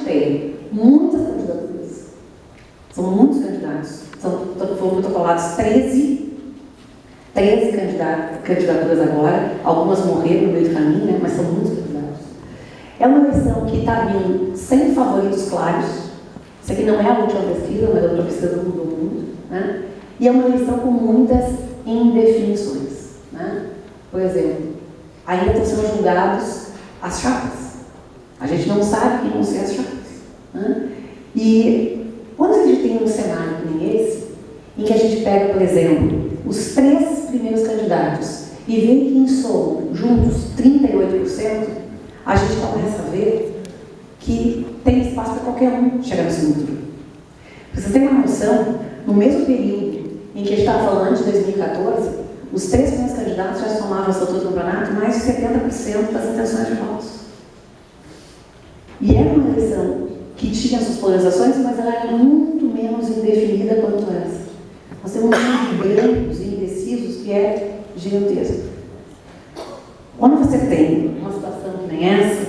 tem muitas candidaturas, são muitos candidatos, foram protocolados 13 candidaturas agora, algumas morreram no meio do caminho, né, mas são muitos candidatos. É uma eleição que está vindo sem favoritos claros. Isso aqui não é a última pesquisa, mas a última pesquisa do mundo, né? E é uma eleição com muitas indefinições, né? Por exemplo, ainda estão sendo julgados as chapas. A gente não sabe quem vão ser as chapas, né? E quando a gente tem um cenário como esse, em que a gente pega, por exemplo, os 3 primeiros candidatos e vê que em soma juntos 38%, a gente começa a ver que tem espaço para qualquer um chegar no segundo turno. Para vocês terem uma noção, no mesmo período em que a gente estava falando antes de 2014, os 3 primeiros candidatos já somavam essa altura do campeonato mais de 70% das intenções de votos. E era uma eleição que tinha suas polarizações, mas ela era muito menos indefinida quanto essa. Nós temos um número de brancos e indecisos que é gigantesco. Quando você tem uma situação que nem essa,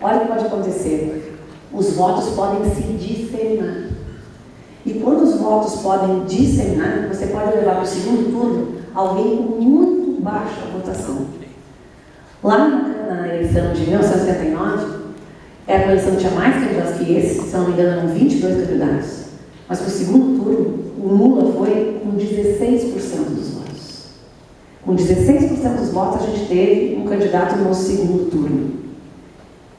olha o que pode acontecer. Os votos podem se disseminar. E quando os votos podem disseminar, você pode levar para o segundo turno alguém com muito baixa votação. Lá na eleição de 1979, era uma eleição que tinha mais candidatos que esse, se não me engano, eram 22 candidatos. Mas para o segundo turno, o Lula foi com 16% dos votos. Com 16% dos votos, a gente teve um candidato no segundo turno.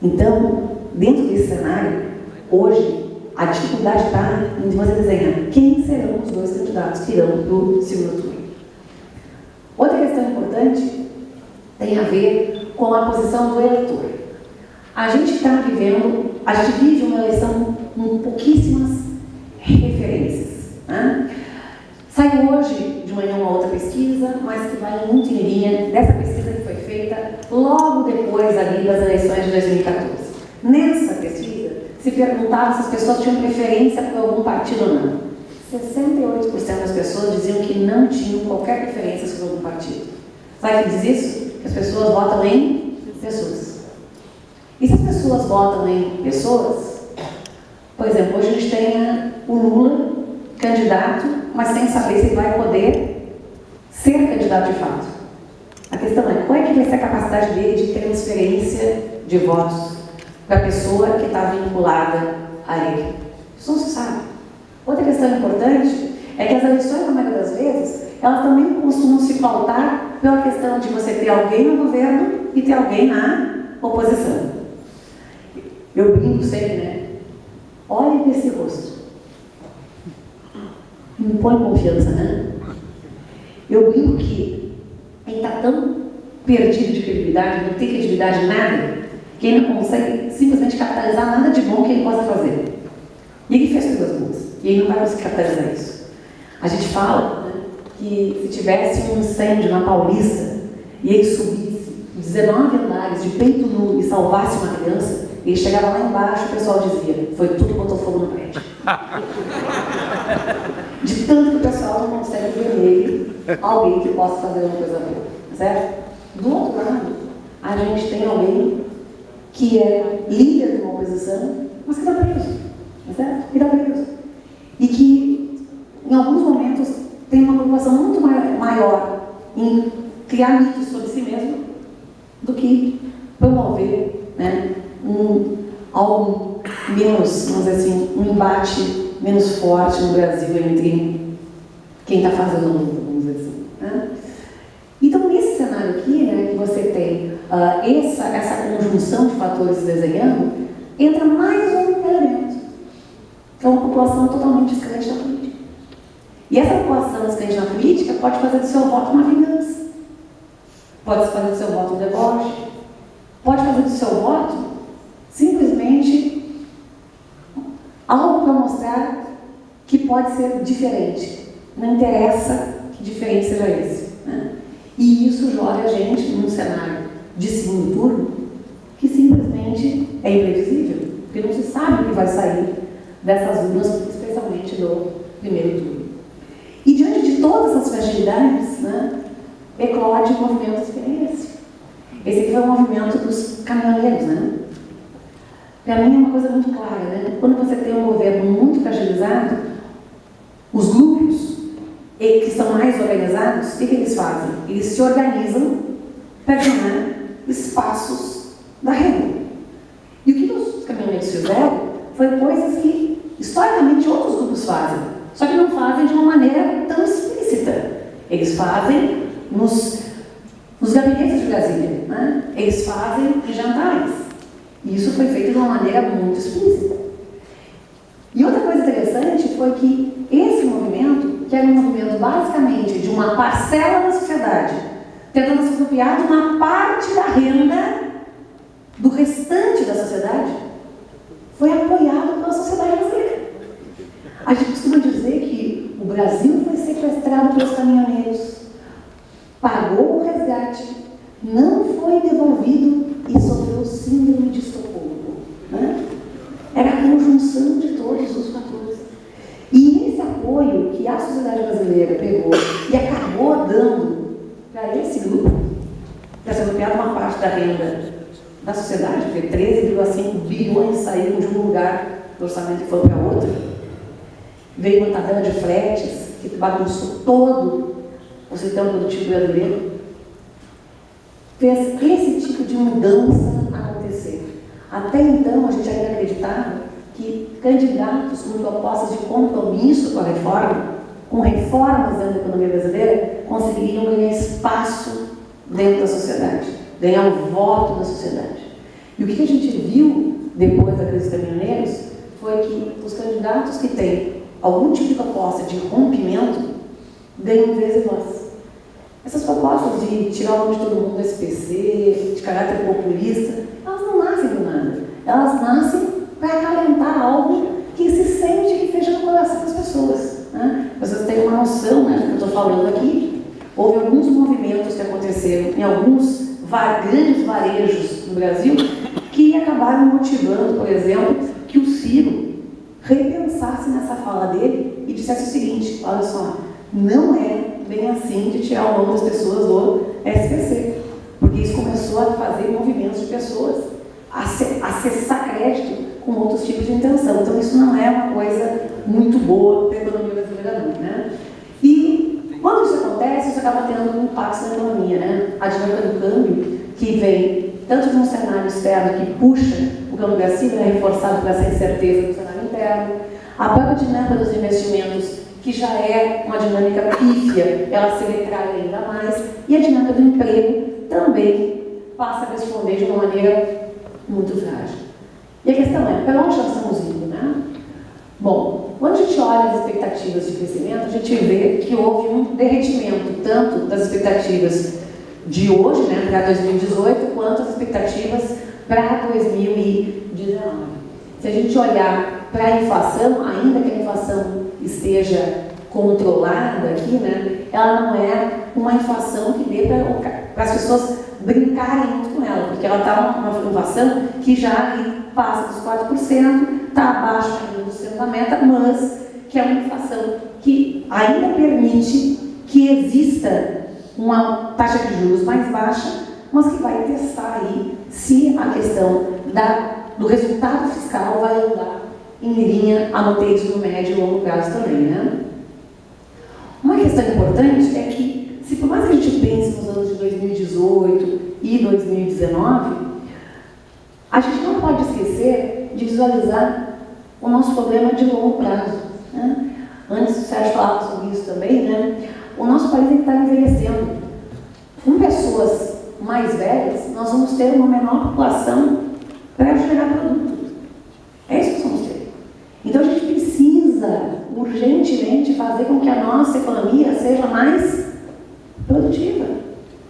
Então, dentro desse cenário, hoje, a dificuldade está em você desenhar quem serão os 2 candidatos que irão para o segundo turno. Outra questão importante tem a ver com a posição do eleitor. A gente vive uma eleição com pouquíssimas referências, né? Saiu hoje de manhã uma outra pesquisa, mas que vai muito em linha dessa pesquisa que foi feita logo depois ali das eleições de 2014. Nessa pesquisa, se perguntava se as pessoas tinham preferência por algum partido ou não. 68% das pessoas diziam que não tinham qualquer preferência sobre algum partido. Sabe o que diz isso? Que as pessoas votam em pessoas. E se as pessoas votam em pessoas, por exemplo, hoje a gente tem o Lula candidato, mas sem saber se ele vai poder ser candidato de fato. A questão é, qual é que vai ser a capacidade dele de transferência de votos para a pessoa que está vinculada a ele? Isso não se sabe. Outra questão importante é que as eleições, na maioria das vezes, elas também costumam se pautar pela questão de você ter alguém no governo e ter alguém na oposição. Eu brinco sempre, né? Olhem esse rosto. Me põe confiança, né? Eu brinco que ele está tão perdido de credibilidade, não tem credibilidade em nada, que ele não consegue simplesmente capitalizar nada de bom que ele possa fazer. E ele fez coisas boas, e ele não vai conseguir capitalizar isso. A gente fala, né, que se tivesse um incêndio na Paulista e ele subisse 19 andares de peito nu e salvasse uma criança, ele chegava lá embaixo e o pessoal dizia, foi tudo que botou fogo no prédio. De tanto que o pessoal não consegue ver nele alguém que possa fazer uma coisa boa, certo? Do outro lado, a gente tem alguém que é líder de uma oposição, mas que está preso, certo? E está preso. E que, em alguns momentos, tem uma preocupação muito maior em criar mitos sobre si mesmo do que promover, né, algo menos, vamos dizer assim, um embate menos forte no Brasil entre quem está fazendo o mundo, vamos dizer assim, né? Então, nesse cenário aqui, né, que você tem essa conjunção de fatores desenhando, entra mais um elemento, que é uma população totalmente descrente na política. E essa população descrente na política pode fazer do seu voto uma vingança, pode fazer do seu voto um deboche, pode fazer do seu voto simplesmente algo para mostrar que pode ser diferente. Não interessa que diferente seja esse, né? E isso joga a gente num cenário de segundo turno que simplesmente é imprevisível, porque não se sabe o que vai sair dessas urnas, especialmente do primeiro turno. E diante de todas essas fragilidades, né, eclode o movimento experiência. Esse aqui foi o movimento dos caminhoneiros, né? para mim é uma coisa muito clara, né? Quando você tem um governo muito fragilizado, os grupos que são mais organizados, o que eles fazem? Eles se organizam para ganhar espaços da renda. E o que os caminhoneiros fizeram foi coisas que, historicamente, outros grupos fazem, só que não fazem de uma maneira tão explícita. Eles fazem nos gabinetes de Brasília, né? Eles fazem em jantares. E isso foi feito de uma maneira muito explícita. E outra coisa interessante foi que esse movimento, que era um movimento basicamente de uma parcela da sociedade, tentando se apropriar de uma parte da renda do restante da sociedade, foi apoiado pela sociedade brasileira. A gente costuma dizer que o Brasil foi sequestrado pelos caminhoneiros, pagou o resgate, não foi devolvido e sofreu síndrome de Estocolmo, né? Era a conjunção de todos os fatores. E esse apoio que a sociedade brasileira pegou e acabou dando para esse grupo, para se apropriar de uma parte da renda da sociedade, porque 13,5 bilhões saíram de um lugar do orçamento e foram para outro, veio uma tabela de fretes que bagunçou todo o sistema produtivo brasileiro, fez esse tipo de mudança acontecer. Até então, a gente ainda acreditava que candidatos com propostas de compromisso com a reforma, com reformas dentro da economia brasileira, conseguiriam ganhar espaço dentro da sociedade, ganhar o voto da sociedade. E o que a gente viu depois da crise dos caminhoneiros foi que os candidatos que têm algum tipo de proposta de rompimento ganham vez e voz. Essas propostas de tirar o nome de todo mundo do SPC, de caráter populista, elas não nascem do nada. Elas nascem para acalentar algo que se sente que esteja no coração das pessoas, né? Vocês têm uma noção, né, do que eu estou falando aqui. Houve alguns movimentos que aconteceram em alguns grandes varejos no Brasil que acabaram motivando, por exemplo, que o Ciro repensasse nessa fala dele e dissesse o seguinte: olha só, não é bem assim de tirar o nome das pessoas do SPC, porque isso começou a fazer movimentos de pessoas acessar crédito com outros tipos de intenção. Então isso não é uma coisa muito boa para a economia brasileira, né? E quando isso acontece, isso acaba tendo um impacto na economia, né? A dinâmica do câmbio, que vem tanto de um cenário externo que puxa o câmbio agressivo, é reforçado por essa incerteza do cenário interno, a própria dinâmica dos investimentos, que já é uma dinâmica pífia, ela se retrai ainda mais, e a dinâmica do emprego também passa a responder de uma maneira muito frágil. E a questão é, para onde nós estamos indo, né? Bom, quando a gente olha as expectativas de crescimento, a gente vê que houve um derretimento, tanto das expectativas de hoje, né, para 2018, quanto as expectativas para 2019. Se a gente olhar para a inflação, ainda que a inflação esteja controlada aqui, né, ela não é uma inflação que dê para as pessoas brincarem muito com ela, porque ela está uma inflação que já passa dos 4%, está abaixo ainda da meta, mas que é uma inflação que ainda permite que exista uma taxa de juros mais baixa, mas que vai testar aí se a questão do resultado fiscal vai andar em linha, anotei isso no médio e longo prazo também, né? Uma questão importante é que, se por mais que a gente pense nos anos de 2018 e 2019, a gente não pode esquecer de visualizar o nosso problema de longo prazo, né? Antes o Sérgio falava sobre isso também, né? O nosso país está envelhecendo. Com pessoas mais velhas, nós vamos ter uma menor população para gerar produto. É isso que nós vamos ter. Então a gente precisa urgentemente fazer com que a nossa economia seja mais produtiva.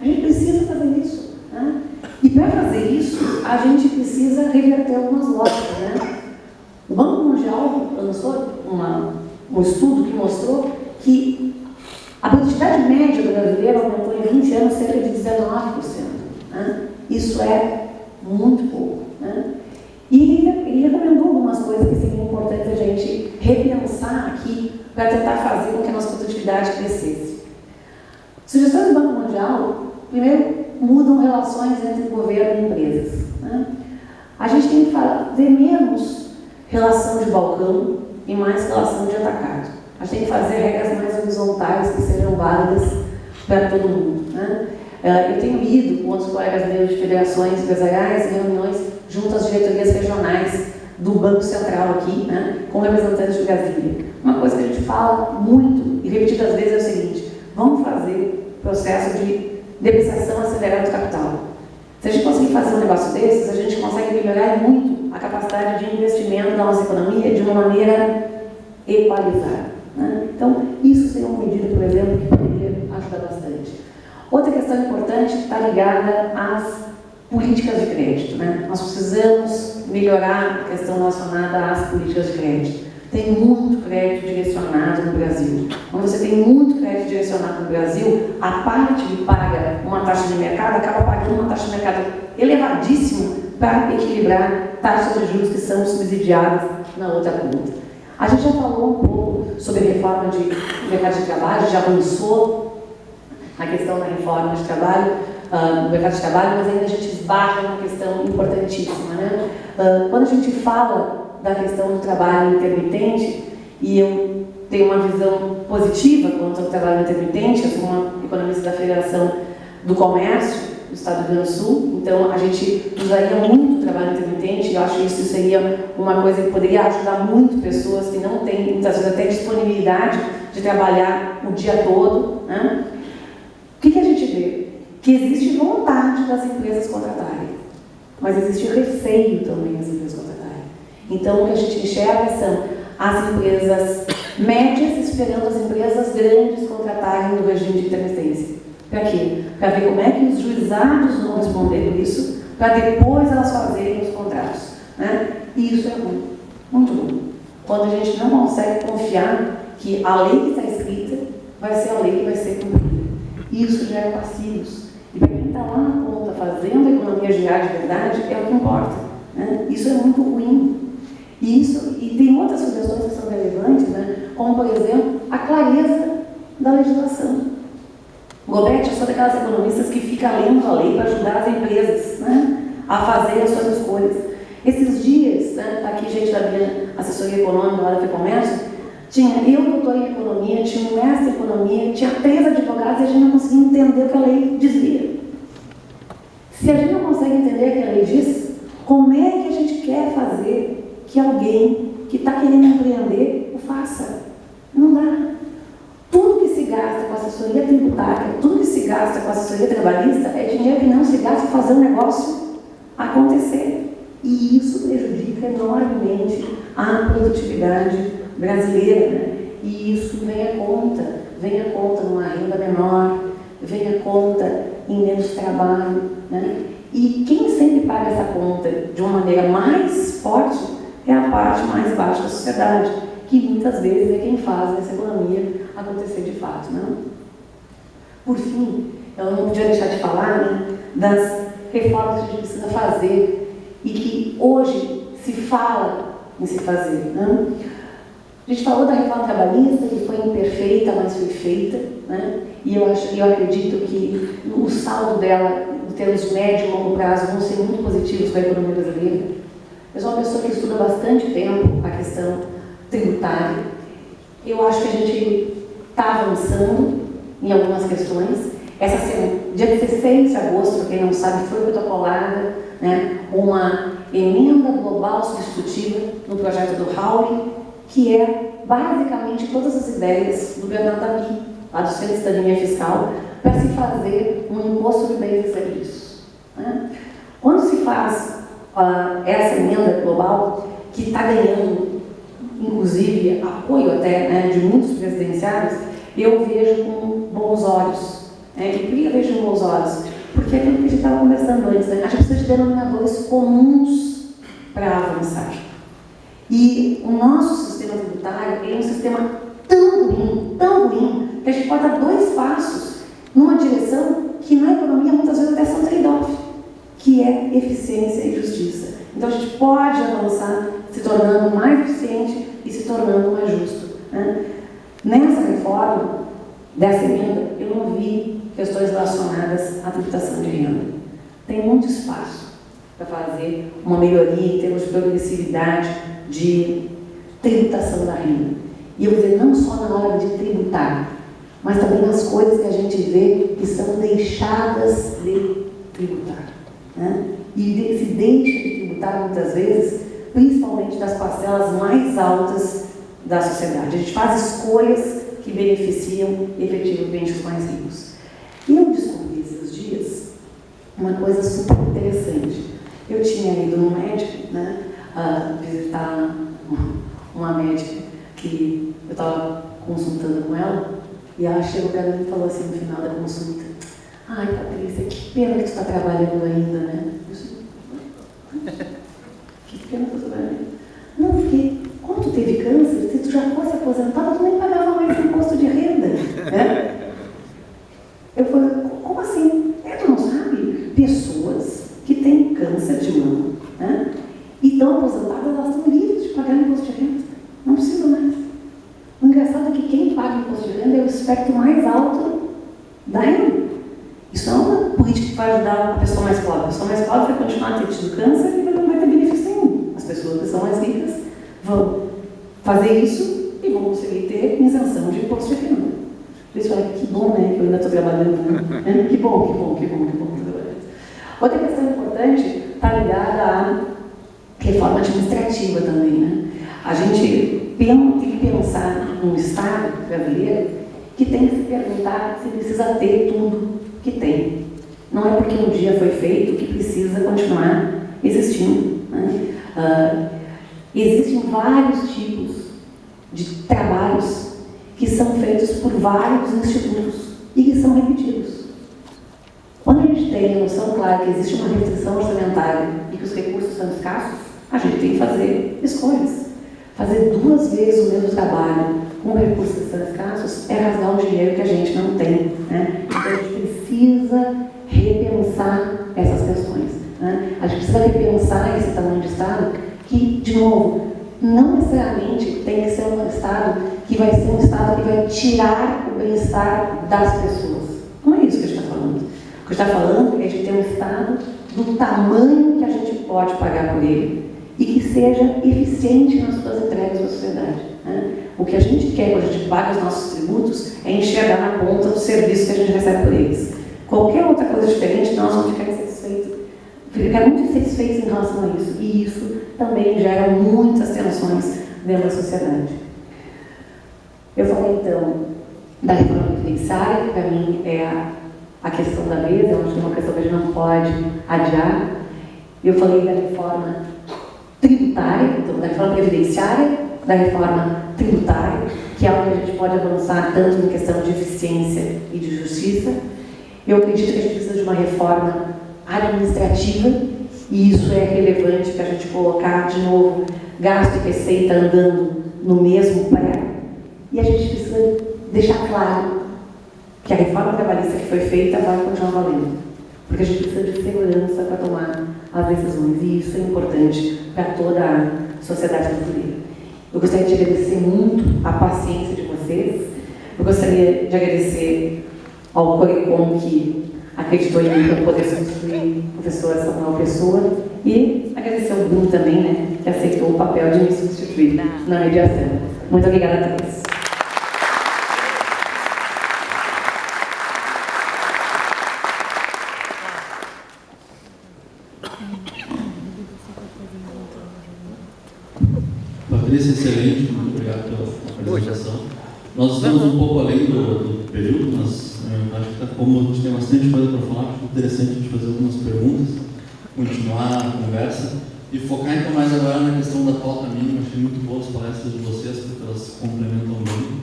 A gente precisa fazer isso, né? E para fazer isso, a gente precisa reverter algumas lógicas, né? O Banco Mundial lançou um estudo que mostrou que a produtividade média do brasileiro aumentou em 20 anos cerca de 19%. Né? Isso é muito pouco. Né? E ele recomendou algumas coisas que seriam importantes a gente repensar aqui para tentar fazer com que a nossa produtividade crescesse. Sugestões do Banco Mundial, primeiro, mudam relações entre governo e empresas. Né? A gente tem que fazer menos relação de balcão e mais relação de atacado. A gente tem que fazer regras mais horizontais que sejam válidas para todo mundo, né? Eu tenho ido com outros colegas meus de federações empresariais em reuniões junto às diretorias regionais do Banco Central aqui, né, com representantes de Brasília. Uma coisa que a gente fala muito e repetidas vezes é o seguinte: vamos fazer processo de depreciação acelerada do capital. Se a gente conseguir fazer um negócio desses, a gente consegue melhorar muito a capacidade de investimento da nossa economia de uma maneira equalizada, né? Então, isso seria uma medida, por exemplo, que poderia ajudar bastante. Outra questão importante está ligada às políticas de crédito, né? Nós precisamos melhorar a questão relacionada às políticas de crédito. Tem muito crédito direcionado no Brasil. Quando você tem muito crédito direcionado no Brasil, a parte que paga uma taxa de mercado acaba pagando uma taxa de mercado elevadíssima para equilibrar taxas de juros que são subsidiadas na outra ponta. A gente já falou um pouco sobre a reforma de mercado de trabalho, já avançou a questão da reforma de trabalho, no mercado de trabalho, mas ainda a gente esbarra uma questão importantíssima, né? Quando a gente fala da questão do trabalho intermitente, e eu tenho uma visão positiva quanto ao trabalho intermitente, eu sou uma economista da Federação do Comércio do Estado do Rio Grande do Sul, então a gente usaria muito o trabalho intermitente, e eu acho que isso seria uma coisa que poderia ajudar muito pessoas que não têm, muitas vezes, até disponibilidade de trabalhar o dia todo, né? O que a gente vê? Que existe vontade das empresas contratarem, mas existe receio também das empresas contratarem. Então, o que a gente enxerga são as empresas médias esperando as empresas grandes contratarem no regime de intermitência. Para quê? Para ver como é que os juizados vão responder por isso, para depois elas fazerem os contratos, né? E isso é ruim, muito ruim. Quando a gente não consegue confiar que a lei que está escrita vai ser a lei que vai ser cumprida. Isso gera passivos. E para quem está lá na ponta fazendo a economia girar de verdade, é o que importa, né? Isso é muito ruim. E tem outras sugestões que são relevantes, né? Como, por exemplo, a clareza da legislação. Gobetti é só daquelas economistas que fica lendo a lei para ajudar as empresas, né, a fazer as suas escolhas. Esses dias, né, tá aqui gente da minha assessoria econômica lá da FEComércio, tinha eu, doutor em economia, tinha um mestre em economia, tinha 3 advogados e a gente não conseguia entender o que a lei dizia. Se a gente não consegue entender o que a lei diz, como é que a gente quer fazer que alguém que está querendo empreender o faça? Não dá. Tudo que se gasta com assessoria tributária, tudo que se gasta com assessoria trabalhista é dinheiro que não se gasta para fazer um negócio acontecer. E isso prejudica enormemente a produtividade brasileira, né? E isso vem a conta numa renda menor, vem a conta em menos trabalho, né? E quem sempre paga essa conta de uma maneira mais forte é a parte mais baixa da sociedade, que muitas vezes é quem faz essa economia acontecer de fato, né? Por fim, eu não podia deixar de falar, né, das reformas que a gente precisa fazer e que hoje se fala em se fazer, né? A gente falou da reforma trabalhista, que foi imperfeita, mas foi feita, né? E eu acredito que o saldo dela, em termos médio e longo prazo, vão ser muito positivos para a economia brasileira. Eu sou uma pessoa que estuda há bastante tempo a questão tributária. Eu acho que a gente está avançando em algumas questões. Essa semana, dia 16 de agosto, para quem não sabe, foi protocolada, né, uma emenda global substitutiva no projeto do Hawley, que é basicamente todas as ideias do Bernardo Tapie, lá do Centro de Cidadania Fiscal, para se fazer um imposto sobre bens e serviços, né? Quando se faz essa emenda global, que está ganhando, inclusive, apoio até, né, de muitos presidenciários, eu vejo com bons olhos. Né? E por que eu vejo com bons olhos? Porque é aquilo que a gente estava conversando antes, né? A gente precisa de denominadores comuns para avançar. E o nosso sistema tributário é um sistema tão ruim, que a gente pode dar 2 passos numa direção que na economia muitas vezes até são trade-off, que é eficiência e justiça. Então a gente pode avançar se tornando mais eficiente e se tornando mais justo, né? Nessa reforma dessa emenda, eu não vi questões relacionadas à tributação de renda. Tem muito espaço. para fazer uma melhoria em termos de progressividade, de tributação da renda. E eu vou dizer, não só na hora de tributar, mas também nas coisas que a gente vê que são deixadas de tributar. Né? E se deixa de tributar muitas vezes, principalmente das parcelas mais altas da sociedade. A gente faz escolhas que beneficiam efetivamente os mais ricos. E eu descobri esses dias uma coisa super interessante. Eu tinha ido no médico, né, visitar uma médica que eu estava consultando com ela, e ela chegou para mim e falou assim no final da consulta: ai, Patrícia, que pena que tu está trabalhando ainda, né? Eu disse, que pena que eu estou trabalhando. Não, porque quando tu teve câncer, se tu já fosse aposentada, tu nem pagava mais imposto de renda. Né? Eu falei, como assim? Tu não sabe? Pessoas que têm câncer de mama, né, e estão aposentadas, elas estão livres de pagar imposto de renda. Não precisam mais. O engraçado é que quem paga imposto de renda é o espectro mais alto da renda. Isso não é uma política que vai ajudar a pessoa mais pobre. A pessoa mais pobre vai continuar a ter tido câncer e não vai ter benefício nenhum. As pessoas que são mais ricas vão fazer isso e vão conseguir ter isenção de imposto de renda. Por isso, olha, que bom, né, que eu ainda estou trabalhando. Né? Que bom. Outra questão importante está ligada à reforma administrativa também, né? A gente tem que pensar num Estado brasileiro que tem que se perguntar se precisa ter tudo que tem. Não é porque um dia foi feito que precisa continuar existindo. Né? Existem vários tipos de trabalhos que são feitos por vários institutos e que são repetidos. Quando a gente tem a noção clara que existe uma restrição orçamentária e que os recursos são escassos, a gente tem que fazer escolhas. Fazer 2 vezes o mesmo trabalho com recursos que são escassos é rasgar um dinheiro que a gente não tem. Né? Então a gente precisa repensar essas questões. Né? A gente precisa repensar esse tamanho de Estado que, de novo, não necessariamente tem que ser um Estado que vai ser um Estado que vai tirar o bem-estar das pessoas. Não é isso que a gente está falando. O que a gente está falando é de ter um Estado do tamanho que a gente pode pagar por ele e que seja eficiente nas suas entregas à sociedade. Né? O que a gente quer quando a gente paga os nossos tributos é enxergar na ponta do serviço que a gente recebe por eles. Qualquer outra coisa diferente, nós vamos ficar insatisfeitos. Ficar muito insatisfeitos em relação a isso. E isso também gera muitas tensões dentro da sociedade. Eu falei, então, da reforma previdenciária, que para mim é a questão da vez, eu acho que é uma questão que a gente não pode adiar. Eu falei da reforma tributária, então, da reforma previdenciária, da reforma tributária, que é algo que a gente pode avançar tanto em questão de eficiência e de justiça. Eu acredito que a gente precisa de uma reforma administrativa, e isso é relevante para a gente colocar, de novo, gasto e receita andando no mesmo pé. E a gente precisa deixar claro que a reforma trabalhista que foi feita vai continuar valendo. Porque a gente precisa de segurança para tomar as decisões. E isso é importante para toda a sociedade brasileira. Eu gostaria de agradecer muito a paciência de vocês. Eu gostaria de agradecer ao Corecon, que acreditou em mim para poder substituir o professor Samuel Pessoa. E agradecer ao Bruno também, né, que aceitou o papel de me substituir na mediação. Muito obrigada a todos. Patrícia, excelente, muito obrigado pela apresentação. Nós estamos um pouco além do período, mas acho que como a gente tem bastante coisa para falar, acho interessante a gente fazer algumas perguntas, continuar a conversa e focar então mais agora na questão da pauta mínima. Achei muito boas as palestras de vocês, porque elas complementam bem.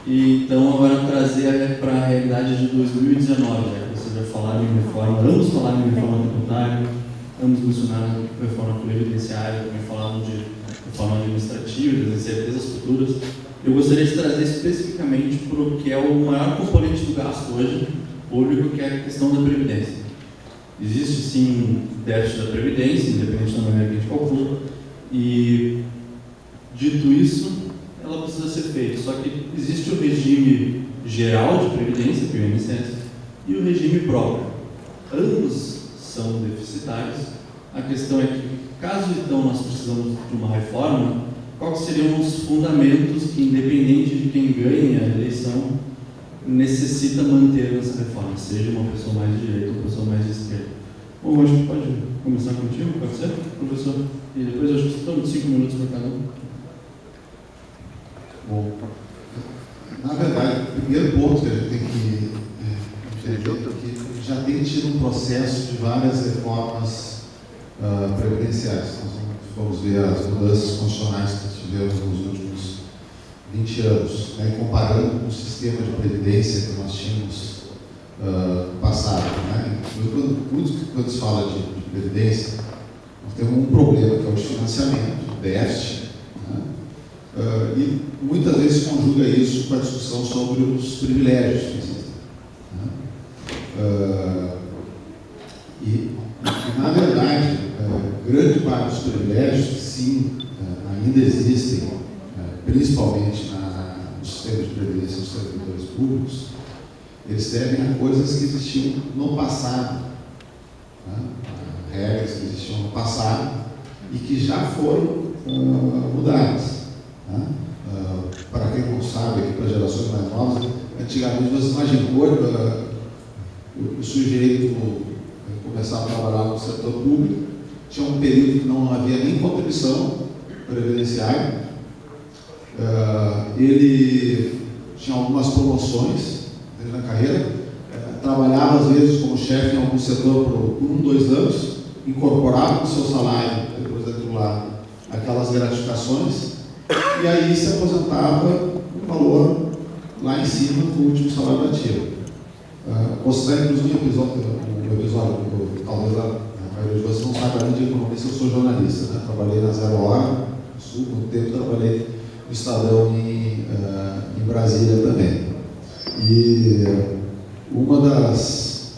E então agora trazer para a realidade de 2019, né? Vocês já falaram em reforma, ambos falaram em reforma tributária, ambos mencionaram reforma previdenciária, também falaram de reforma administrativa, das incertezas futuras. Eu gostaria de trazer especificamente para o que é o maior componente do gasto hoje público, que é a questão da previdência. Existe sim déficit da previdência, independente da maneira que a gente calcula, e dito isso, ela precisa ser feita. Só que existe o regime geral de previdência, que é o INSS, e o regime próprio. Ambos são deficitários, A questão é que, caso então nós precisamos de uma reforma, quais seriam os fundamentos que, independente de quem ganhe a eleição, necessita manter essa reforma, seja uma pessoa mais de direita ou uma pessoa mais de esquerda? Bom, acho que pode começar contigo, pode ser, professor? E depois acho que estamos 5 minutos para cada um. Bom, na verdade, o primeiro ponto que a gente tem que entender é que já tem tido um processo de várias reformas previdenciárias. Nós vamos ver as mudanças constitucionais que tivemos nos últimos 20 anos, né, comparando com o sistema de previdência que nós tínhamos no passado. Né? Quando se fala de previdência, nós temos um problema que é o desfinanciamento, o déficit, né? E muitas vezes conjuga isso com a discussão sobre os privilégios que existem. Né? E, na verdade, grande parte dos privilégios, sim, ainda existem, principalmente no sistema de previdência dos servidores públicos, eles devem a coisas que existiam no passado, né? Regras que existiam no passado e que já foram mudadas. Né? Para quem não sabe, aqui para gerações mais novas, antigamente você imaginou o sujeito começava a trabalhar no setor público, tinha um período que não havia nem contribuição previdenciária, ele tinha algumas promoções na carreira, trabalhava às vezes como chefe em algum setor por 1, 2 anos, incorporava no seu salário, depois daquilo lá, aquelas gratificações, e aí se aposentava um valor lá em cima do último salário ativo. Considero inclusive um episódio, talvez a maioria de vocês não saiba além de economista, eu sou jornalista, né? Trabalhei na Zero Hora, no Sul, muito tempo trabalhei no Estadão em Brasília também. E uma das...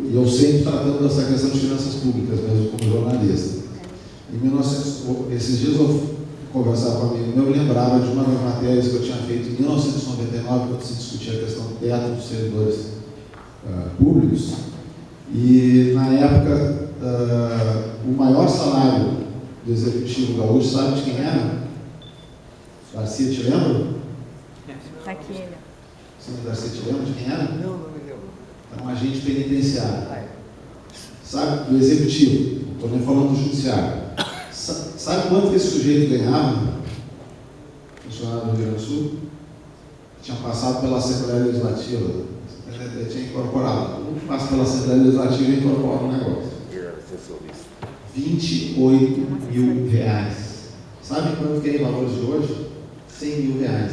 e eu sempre tratando dessa questão de finanças públicas, mesmo como jornalista. Esses dias eu conversava com um amigo meu, eu lembrava de uma das matérias que eu tinha feito em 1999, quando se discutia a questão do teto dos servidores públicos, e na época o maior salário do executivo gaúcho, sabe de quem era? Garcia, te lembra? Daquele. Sim, Garcia, te lembra de quem era? Não me lembro. Era um agente penitenciário. Sabe, do executivo, não estou nem falando do judiciário. Sabe quanto que esse sujeito ganhava? Funcionário do Rio Grande do Sul? Tinha passado pela Assembleia Legislativa, ele tinha incorporado. Um que passa pela Assembleia Legislativa e incorpora o negócio. 28 mil reais. Sabe quanto que é em valores de hoje? 100 mil reais.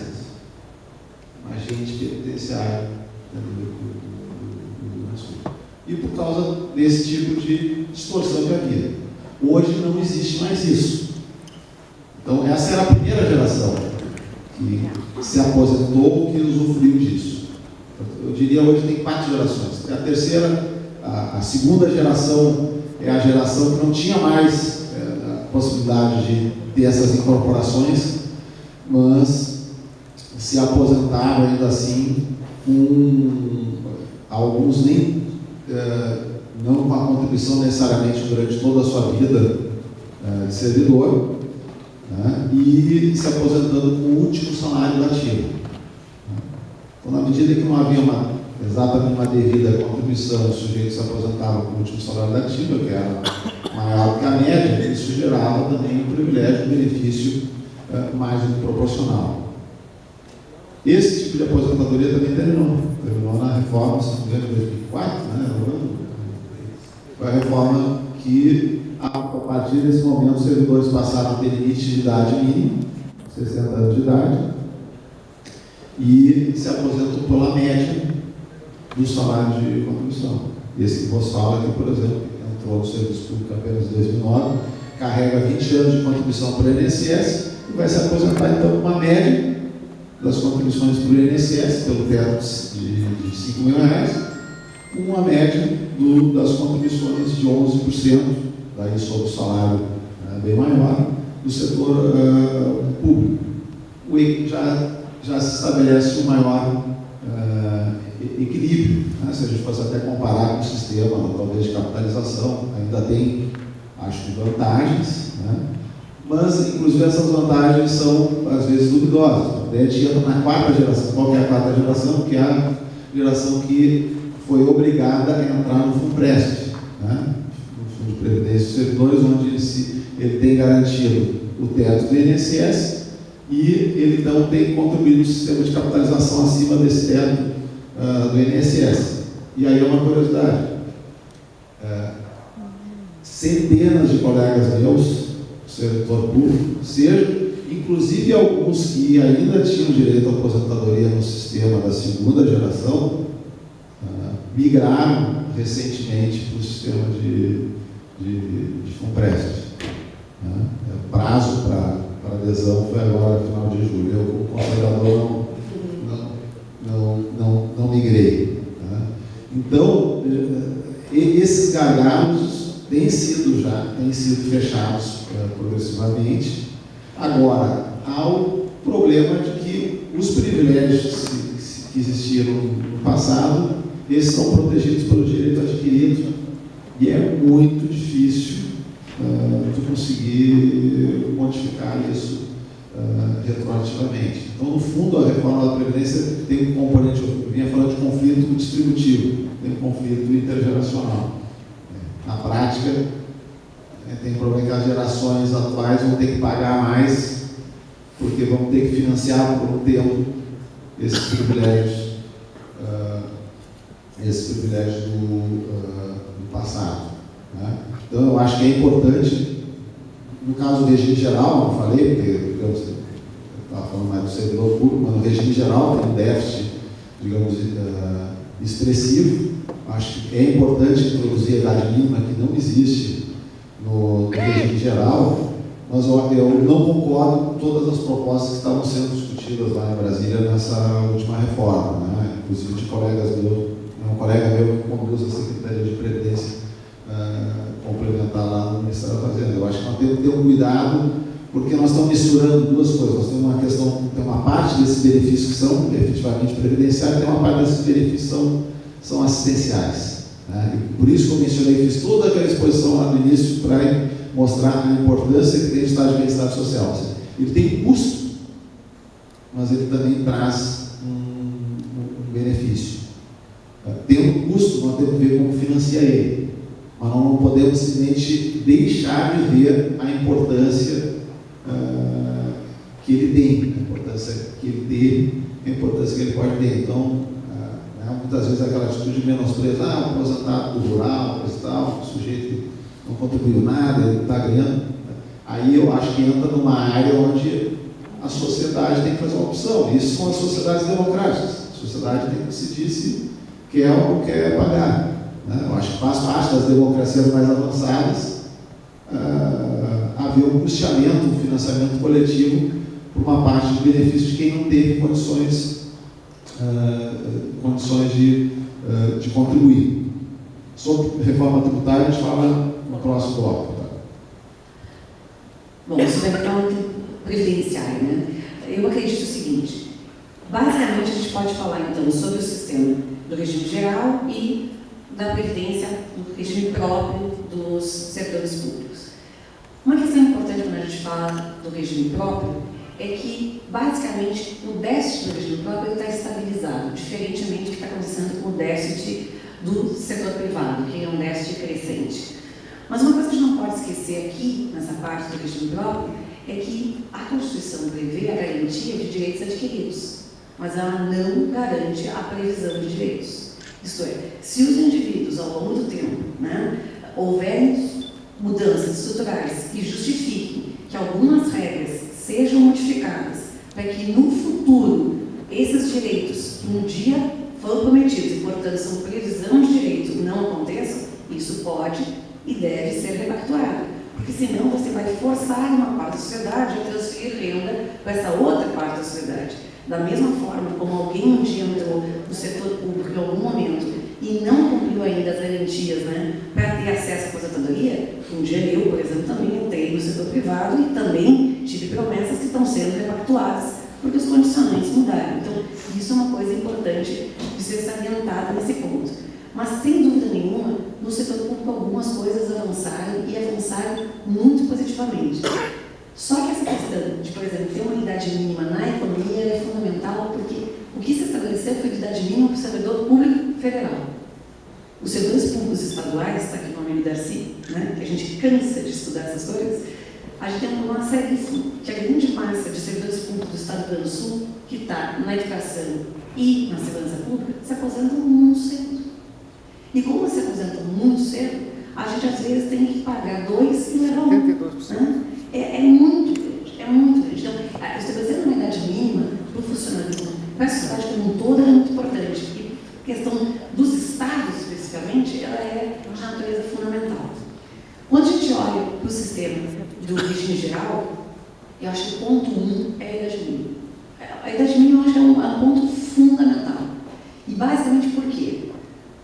Um agente penitenciário do Rio Grande do Sul. E por causa desse tipo de distorção que havia. Hoje não existe mais isso. Então, essa era a primeira geração que se aposentou, que usufruiu disso. Eu diria hoje tem 4 gerações. A terceira, a segunda geração é a geração que não tinha mais a possibilidade de ter essas incorporações, mas se aposentaram ainda assim, alguns nem não com a contribuição necessariamente durante toda a sua vida de servidor, né, e se aposentando com o último salário ativo. Então, na medida que não havia exatamente uma devida contribuição, o sujeito se aposentava com o último salário ativo, que era maior que a média, isso gerava também um privilégio, um benefício mais do que proporcional. Esse tipo de aposentadoria também terminou na reforma, se não me engano, de 2004, né? Foi a reforma que, a partir desse momento, os servidores passaram a ter limite de idade mínimo, 60 anos de idade, e se aposentam pela média do salário de contribuição. Esse que vos fala aqui, por exemplo, entrou no serviço público apenas em 2009, carrega 20 anos de contribuição para o INSS e vai se aposentar, então, com uma média das contribuições para o INSS, pelo teto de 5 mil reais, uma média das contribuições de 11%, daí sobre o salário bem maior, do setor público. O já se estabelece um maior equilíbrio, né? Se a gente fosse até comparar com o sistema, talvez, de capitalização, ainda tem, acho que, vantagens, né? Mas, inclusive, essas vantagens são, às vezes, duvidosas. A gente entra na quarta geração. Qual que é a quarta geração? Que é a geração que foi obrigada a entrar no FUNPRESP, né? No Fundo de Previdência dos Servidores, onde ele tem garantido o teto do INSS e ele, então, tem contribuído no sistema de capitalização acima desse teto do INSS. E aí é uma curiosidade. Centenas de colegas meus, servidor público, inclusive alguns que ainda tinham direito à aposentadoria no sistema da segunda geração, migraram recentemente para o sistema de FUNPRESP. O prazo para adesão foi agora, final de julho. Eu, como conselhador, não migrei. Então, esses gargalos têm sido fechados progressivamente. Agora, há o problema de que os privilégios que existiram no passado, esses são protegidos pelo direito adquirido e é muito difícil de conseguir modificar isso retroativamente. Então, no fundo, a reforma da Previdência tem um componente, eu vinha falando de conflito distributivo, tem um conflito intergeracional. Na prática, tem problema que as gerações atuais vão ter que pagar mais, porque vão ter que financiar por um tempo esses privilégios do passado. Né? Então, eu acho que é importante, no caso do regime geral, não falei, porque eu estava falando mais do servidor público, mas no regime geral tem um déficit, digamos, expressivo. Acho que é importante introduzir a idade mínima, que não existe no regime geral, mas eu não concordo com todas as propostas que estavam sendo discutidas lá em Brasília nessa última reforma, né? Inclusive de colegas meus, um colega meu que conduz a Secretaria de Previdência complementar lá no Ministério da Fazenda. Eu acho que nós temos que ter um cuidado, porque nós estamos misturando duas coisas. Nós temos uma questão, tem uma parte desses benefícios que são efetivamente previdenciários, e tem uma parte desses benefícios que são assistenciais. Né? E por isso que eu mencionei, fiz toda aquela exposição lá no início para mostrar a importância que tem o Estado de Bem-Estar Social. Seja, ele tem custo, mas ele também traz um benefício. Tendo custo, nós temos que ver como financia ele, mas nós não podemos simplesmente deixar de ver a importância que ele tem, a importância que ele teve, a importância que ele pode ter. Então, muitas vezes aquela atitude de menosprezo, o aposentado do rural, o sujeito que não contribuiu nada, ele está ganhando. Aí eu acho que entra numa área onde a sociedade tem que fazer uma opção. Isso são as sociedades democráticas. A sociedade tem que decidir se quer ou não quer pagar. Né? Eu acho que faz parte das democracias mais avançadas haver um custeamento, um financiamento coletivo por uma parte de benefícios de quem não teve condições de contribuir. Sobre reforma tributária, a gente fala no próximo bloco. Tá? Bom, sobre a reforma previdenciária, né? Eu acredito o seguinte: basicamente, a gente pode falar, então, sobre o sistema do regime geral e da previdência, do regime próprio dos servidores públicos. Uma questão importante quando a gente fala do regime próprio é que, basicamente, o déficit do regime próprio está estabilizado, diferentemente do que está acontecendo com o déficit do setor privado, que é um déficit crescente. Mas uma coisa que a gente não pode esquecer aqui, nessa parte do regime próprio, é que a Constituição prevê a garantia de direitos adquiridos, mas ela não garante a previsão de direitos. Isto é, se os indivíduos, ao longo do tempo, houverem mudanças estruturais que justifiquem que algumas regras sejam modificadas para que no futuro esses direitos que um dia foram prometidos e, portanto, são previsão de direito não aconteçam, isso pode e deve ser repactuado, porque senão você vai forçar uma parte da sociedade a transferir renda para essa outra parte da sociedade. Da mesma forma como alguém um dia entrou no setor público em algum momento e não cumpriu ainda as garantias para ter acesso à aposentadoria, um dia eu, por exemplo, também entrei no setor privado e também tive promessas que estão sendo repactuadas porque os condicionantes mudaram. Então, isso é uma coisa importante de ser salientada nesse ponto. Mas, sem dúvida nenhuma, no setor público algumas coisas avançaram e avançaram muito positivamente. Só que essa questão de, por exemplo, ter uma idade mínima na economia é fundamental, porque o que se estabeleceu foi de idade mínima para o servidor público federal. Os servidores públicos estaduais, está aqui o nome do Darcy, né, que a gente cansa de estudar essas coisas, a gente tem um problema seríssimo, que a grande massa de servidores públicos do Estado do Rio Grande do Sul, que está na educação e na segurança pública, se aposentam muito cedo. E como se aposentam muito cedo, a gente às vezes tem que pagar 2 e levar 1. Né? É muito grande, é muito grande. Então, estabelecer uma idade mínima para o funcionalismo, para a sociedade como um todo, é muito importante. E a questão dos estados, especificamente, ela é de natureza fundamental. Quando a gente olha para o sistema do regime geral, eu acho que o ponto 1 é a idade mínima. A idade mínima, eu acho que é um ponto fundamental. E basicamente por quê?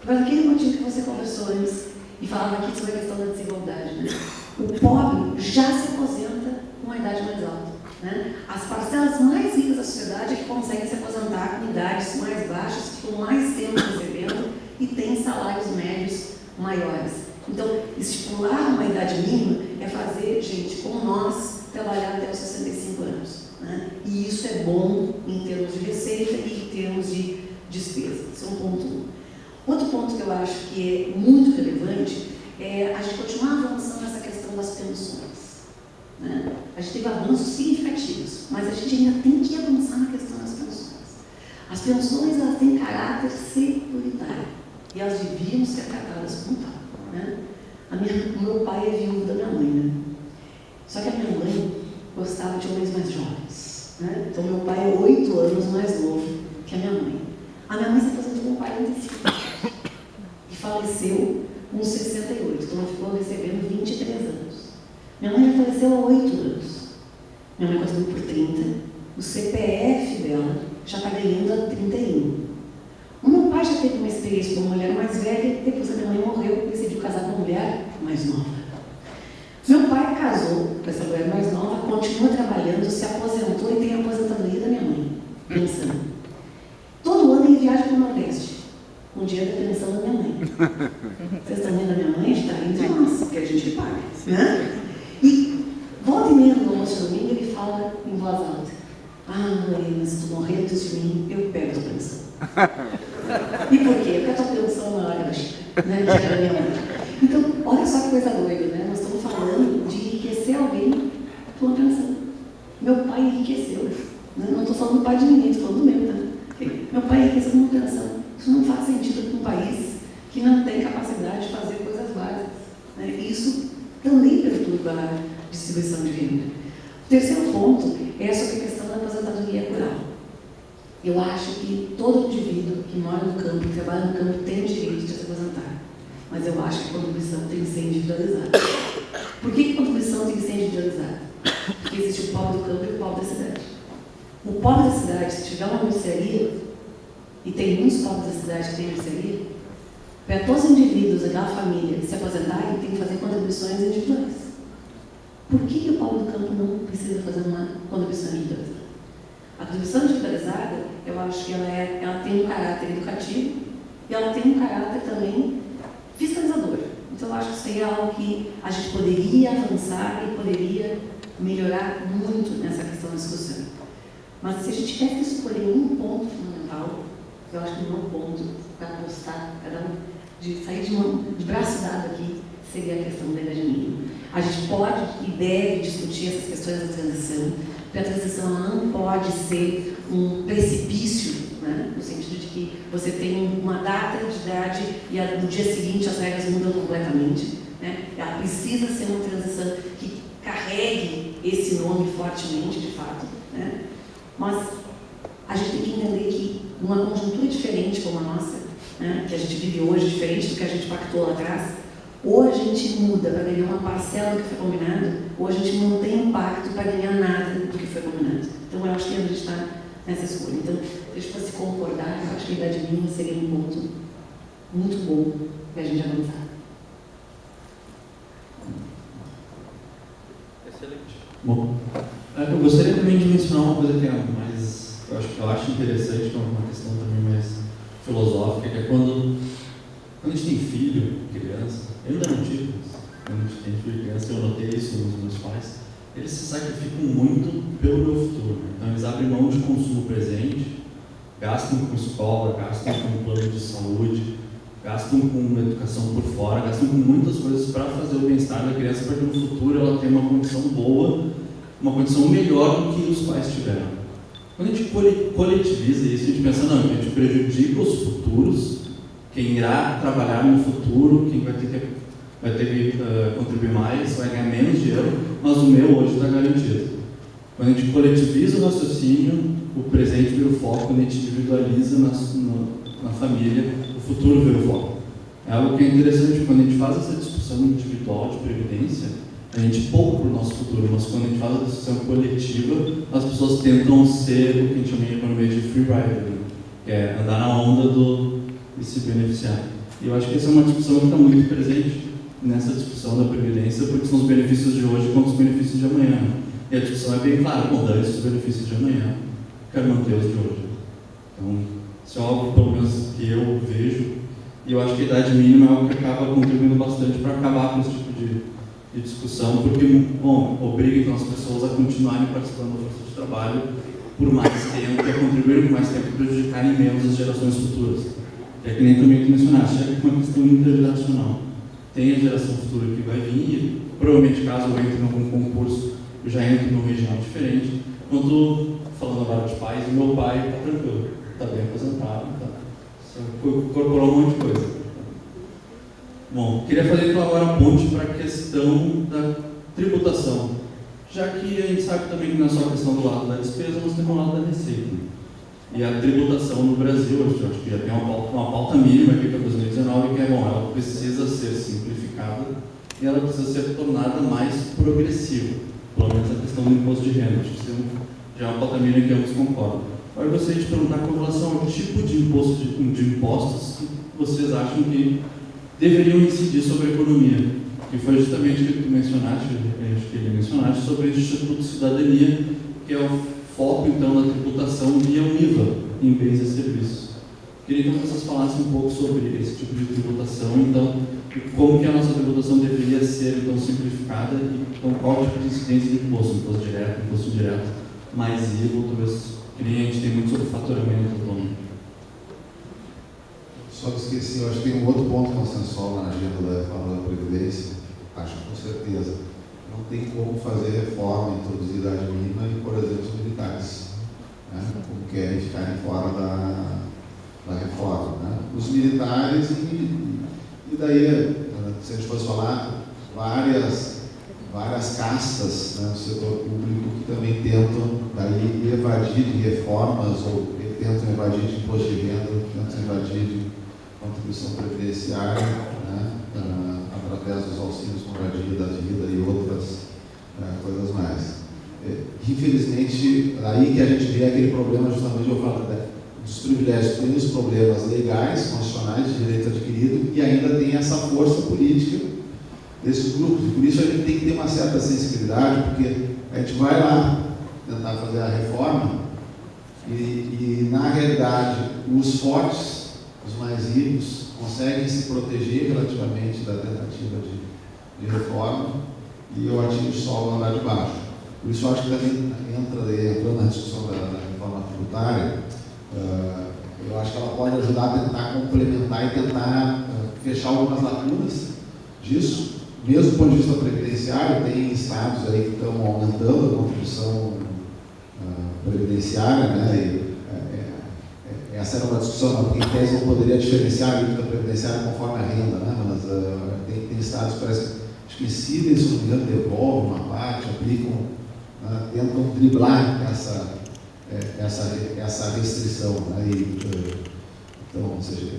Por aquele motivo que você conversou antes e falava aqui sobre a questão da desigualdade. Né? O pobre já se aposenta com uma idade mais alta. Né? As parcelas mais ricas da sociedade é que conseguem se aposentar com idades mais baixas, que ficam mais tempo recebendo e têm salários médios maiores. Então, estipular uma idade mínima é fazer gente como nós trabalhar até os 65 anos. Né? E isso é bom em termos de receita e em termos de despesa. Isso é um ponto 1. Outro ponto que eu acho que é muito relevante é a gente continuar avançando nessa questão das pensões. Né? A gente teve avanços significativos, mas a gente ainda tem que avançar na questão das pensões. As pensões, elas têm caráter securitário e elas deviam ser tratadas como tal. Né? O meu pai é viúvo da minha mãe, né? Só que a minha mãe gostava de homens mais jovens. Né? Então, meu pai é 8 anos mais novo que a minha mãe. A minha mãe se aposentou com 45 anos e faleceu com 68, então ela ficou recebendo 23 anos. Minha mãe já faleceu há 8 anos. Minha mãe contribuiu por 30. O CPF dela já está ganhando a 31. O meu pai já teve uma experiência com uma mulher mais velha, depois a minha mãe morreu e decidiu casar com uma mulher mais nova. Meu pai casou com essa mulher mais nova, continua trabalhando, se aposentou e tem a aposentadoria da minha mãe, pensando. Todo ano ele viaja para o Nordeste, com o dinheiro da pensão da minha mãe. Vocês estão rindo da minha mãe? A gente está rindo de nós, porque a gente que paga. Né? E volta e meia no almoço de domingo ele fala em voz alta: ah, Marina, se tu morrer antes de mim, eu pego a tua pensão. E por quê? Porque a tua pensão é maior que a Chica, né? Que era a minha mãe. Então, olha só que coisa doida, né? Nós estamos falando de enriquecer alguém por uma pensão. Meu pai enriqueceu. Né? Não estou falando do pai de ninguém, estou falando do meu, tá? Meu pai enriqueceu com uma pensão. Isso não faz sentido para um país que não tem capacidade de fazer coisas básicas. Né? Isso também perturba a distribuição de renda. O terceiro ponto é sobre a questão da aposentadoria rural. Eu acho que todo indivíduo que mora no campo, que trabalha no campo, tem o direito de se aposentar. Mas eu acho que a contribuição tem que ser individualizada. Por que a contribuição tem que ser individualizada? Porque existe o pobre do campo e o pobre da cidade. O pobre da cidade, se tiver uma mercearia, e tem muitos pobres da cidade que têm mercearia, para todos os indivíduos daquela família se aposentarem, tem que fazer contribuições individuais. Por que o pobre do campo não precisa fazer uma contribuição individualizada? A contribuição individualizada, eu acho que ela tem um caráter educativo e ela tem um caráter também fiscalizador. Então, eu acho que isso aí é algo que a gente poderia avançar e poderia melhorar muito nessa questão da discussão. Mas se a gente tivesse que escolher um ponto fundamental, eu acho que o meu ponto para apostar, cada um, de sair de braço dado aqui, seria a questão da idade mínima. A gente pode e deve discutir essas questões da transição, porque a transição não pode ser um precipício, né? No sentido de que você tem uma data de idade e no dia seguinte as regras mudam completamente. Né? Ela precisa ser uma transição que carregue esse nome fortemente, de fato. Né? Mas a gente tem que entender que numa conjuntura diferente como a nossa, né, que a gente vive hoje, diferente do que a gente pactou lá atrás, ou a gente muda para ganhar uma parcela do que foi combinado, ou a gente não tem um pacto para ganhar nada do que foi combinado. Então, eu acho que a gente está nessa escolha. Então, se a gente fosse concordar, eu acho que a idade mínima seria um ponto muito bom para a gente avançar. Excelente. Bom, eu gostaria também de mencionar uma coisa que é mais eu acho interessante, que é uma questão também mais filosófica, que é quando a gente tem filho, criança, eu ainda não tive, mas quando a gente tem filho, criança, eu notei isso nos meus pais, eles se sacrificam muito pelo meu futuro. Então eles abrem mão de consumo presente, gastam com escola, gastam com plano de saúde, gastam com educação por fora, gastam com muitas coisas para fazer o bem-estar da criança, para que no futuro ela tenha uma condição boa, uma condição melhor do que os pais tiveram. Quando a gente coletiviza isso, a gente pensa, não, a gente prejudica os futuros, quem irá trabalhar no futuro, quem vai ter que contribuir mais, vai ganhar menos dinheiro, mas o meu hoje está garantido. Quando a gente coletiviza o raciocínio, o presente vira o foco, quando a gente individualiza na família, o futuro vira o foco. É algo que é interessante, quando a gente faz essa discussão individual de previdência, a gente poupa para o nosso futuro, mas quando a gente faz a discussão coletiva, as pessoas tentam ser o que a gente chama em economia de free rider, que é andar na onda e se beneficiar. E eu acho que essa é uma discussão que está muito presente nessa discussão da previdência, porque são os benefícios de hoje contra os benefícios de amanhã. E a discussão é bem clara, bom, dane os benefícios de amanhã, quero manter os de hoje. Então, isso é algo, pelo menos, que eu vejo, e eu acho que a idade mínima é algo que acaba contribuindo bastante para acabar com esse tipo de discussão, porque, bom, obriga então as pessoas a continuarem participando da força de trabalho por mais tempo, e a contribuírem por mais tempo e prejudicarem menos as gerações futuras. É que nem também tu mencionaste, é uma questão intergeracional. Tem a geração futura que vai vir, e provavelmente caso eu entre em algum concurso, eu já entro num regime diferente. Quando, falando agora de pais, o meu pai está tranquilo, está bem aposentado, incorporou um monte de coisa. Bom, queria fazer então agora a ponte para a questão da tributação, já que a gente sabe também que não é só a questão do lado da despesa, mas tem o lado da receita. E a tributação no Brasil, eu acho que já tem uma pauta mínima aqui para 2019, que é, bom, ela precisa ser simplificada e ela precisa ser tornada mais progressiva, pelo menos a questão do imposto de renda. Acho que isso já é uma pauta mínima que ambos concordam. Agora eu gostaria de perguntar com relação ao tipo de impostos que vocês acham que deveriam incidir sobre a economia, que foi justamente o que tu mencionaste, sobre o Instituto de Cidadania, que é o foco, então, da tributação via o IVA em bens e serviços. Queria então que vocês falassem um pouco sobre esse tipo de tributação, então, e como que a nossa tributação deveria ser, então, simplificada, e então, qual tipo de incidência de imposto direto, imposto indireto, mais IVA, talvez, que nem a gente tem muito sobre faturamento autônomo. Só que esqueci, eu acho que tem um outro ponto consensual na agenda da reforma da Previdência, acho com certeza. Não tem como fazer reforma, introduzir idade mínima e, por exemplo, os militares, né, como querem ficarem fora da reforma. Né. Os militares e daí, se a gente fosse falar, várias castas, né, no setor público que também tentam daí evadir de reformas ou tentam evadir de imposto de renda, tentam evadir de contribuição previdenciária, né, através dos auxílios moradia da vida e outras coisas mais. Infelizmente, aí que a gente vê aquele problema, justamente eu falo dos privilégios, tem os problemas legais, constitucionais, de direito adquirido, e ainda tem essa força política desses grupos. E por isso a gente tem que ter uma certa sensibilidade, porque a gente vai lá tentar fazer a reforma e na realidade, os fortes, os mais ricos, conseguem se proteger relativamente da tentativa de reforma e eu atingo só lá de baixo. Por isso eu acho que também entrando na discussão da reforma tributária, eu acho que ela pode ajudar a tentar complementar e tentar fechar algumas lacunas disso. Mesmo do ponto de vista previdenciário, tem estados aí que estão aumentando a contribuição previdenciária, né? Essa era uma discussão, porque em tese não poderia diferenciar a dívida previdenciária conforme a renda, né? Mas tem estados que parece que esquecem, se não me engano, devolvem uma parte, aplicam, né? Tentam driblar essa restrição, né? Então, ou seja,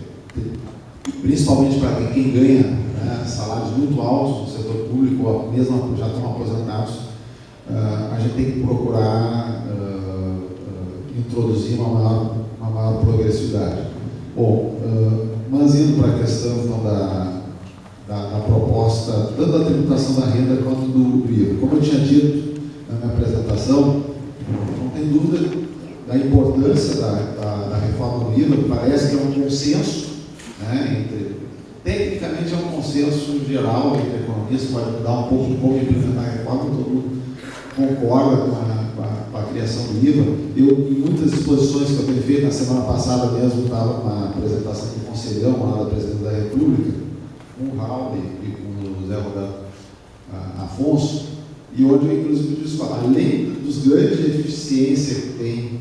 principalmente para quem ganha, né, salários muito altos no setor público, ou mesmo já estão aposentados, a gente tem que procurar introduzir uma maior progressividade. Bom, mas indo para a questão então, da proposta, tanto da tributação da renda quanto do IVA. Como eu tinha dito na minha apresentação, não tem dúvida da importância da reforma do IVA, parece que é um consenso, né, tecnicamente é um consenso geral entre economistas, pode mudar um pouco de como implementar a reforma, todo mundo concorda com a criação do IVA. Eu, em muitas exposições que eu tenho feito, na semana passada mesmo, estava com uma apresentação do Conselhão, lá da Presidente da República, com o Raul e com o Zé Roberto Afonso, e onde eu, inclusive, disse, além dos ganhos de eficiência que tem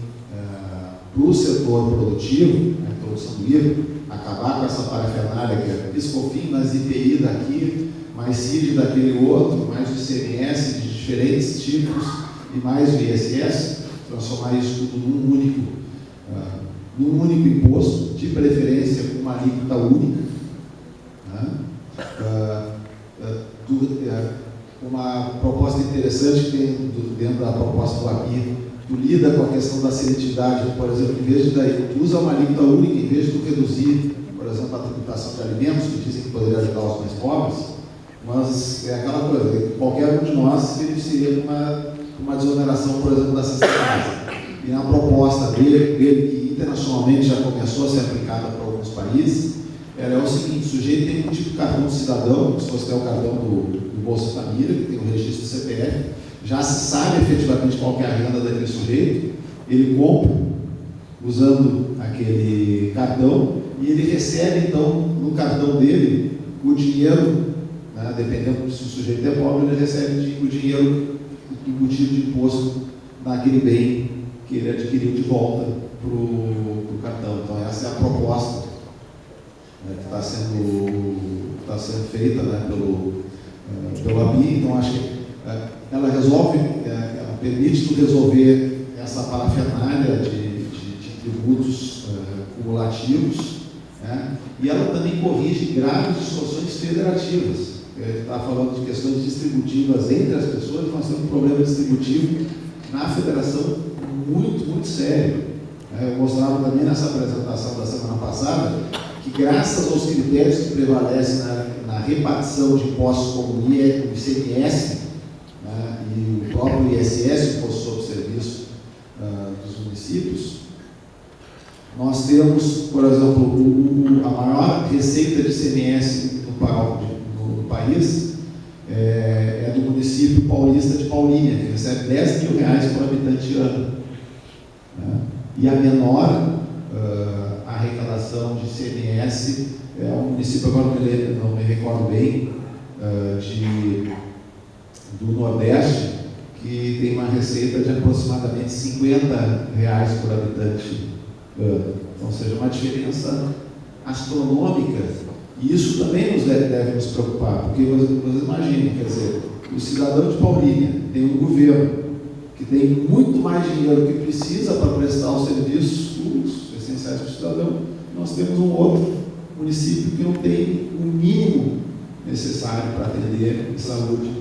para o setor produtivo, a introdução do IVA, acabar com essa parafernália que é PIS/COFINS, mais IPI daqui, mais CID daquele outro, mais o ICMS de diferentes tipos e mais o ISS, transformar isso tudo num único imposto, de preferência com uma alíquota única, né? Uma proposta interessante que tem dentro da proposta do API, tu lida com a questão da seletividade, por exemplo, em vez de tu usa uma alíquota única, em vez de tu reduzir, por exemplo, a tributação de alimentos, que dizem que poderia ajudar os mais pobres, mas é aquela coisa, qualquer um de nós se beneficiaria com uma desoneração, por exemplo, da cesta básica. E na proposta dele, que internacionalmente já começou a ser aplicada para alguns países, ela é o seguinte: o sujeito tem um tipo de cartão de cidadão, se fosse ter o cartão do Bolsa Família, que tem o registro do CPF, já se sabe efetivamente qual que é a renda daquele sujeito, ele compra usando aquele cartão e ele recebe, então, no cartão dele, o dinheiro, né, dependendo se o sujeito é pobre, ele recebe o dinheiro embutido de imposto naquele bem que ele adquiriu de volta para o cartão. Então, essa é a proposta, né, que está sendo feita, né, pelo ABI. Então, acho que ela resolve, ela permite tu resolver essa parafernália de tributos cumulativos, né? E ela também corrige graves distorções federativas. Está falando de questões distributivas entre as pessoas, nós temos um problema distributivo na federação muito, muito sério. Eu mostrava também nessa apresentação da semana passada que, graças aos critérios que prevalecem na repartição de impostos como o ICMS, né, e o próprio ISS, Imposto sobre Serviço dos municípios, nós temos, por exemplo, a maior receita de ICMS no país é do município paulista de Paulínia, que recebe R$10 mil por habitante ano, né? E a menor arrecadação de ICMS é um município, agora não me recordo bem, do Nordeste, que tem uma receita de aproximadamente R$50 por habitante ano. Então, seja, uma diferença astronômica. E isso também deve nos preocupar, porque vocês imaginem, quer dizer, o cidadão de Paulínia tem um governo que tem muito mais dinheiro que precisa para prestar os serviços públicos essenciais para o cidadão. Nós temos um outro município que não tem o mínimo necessário para atender em saúde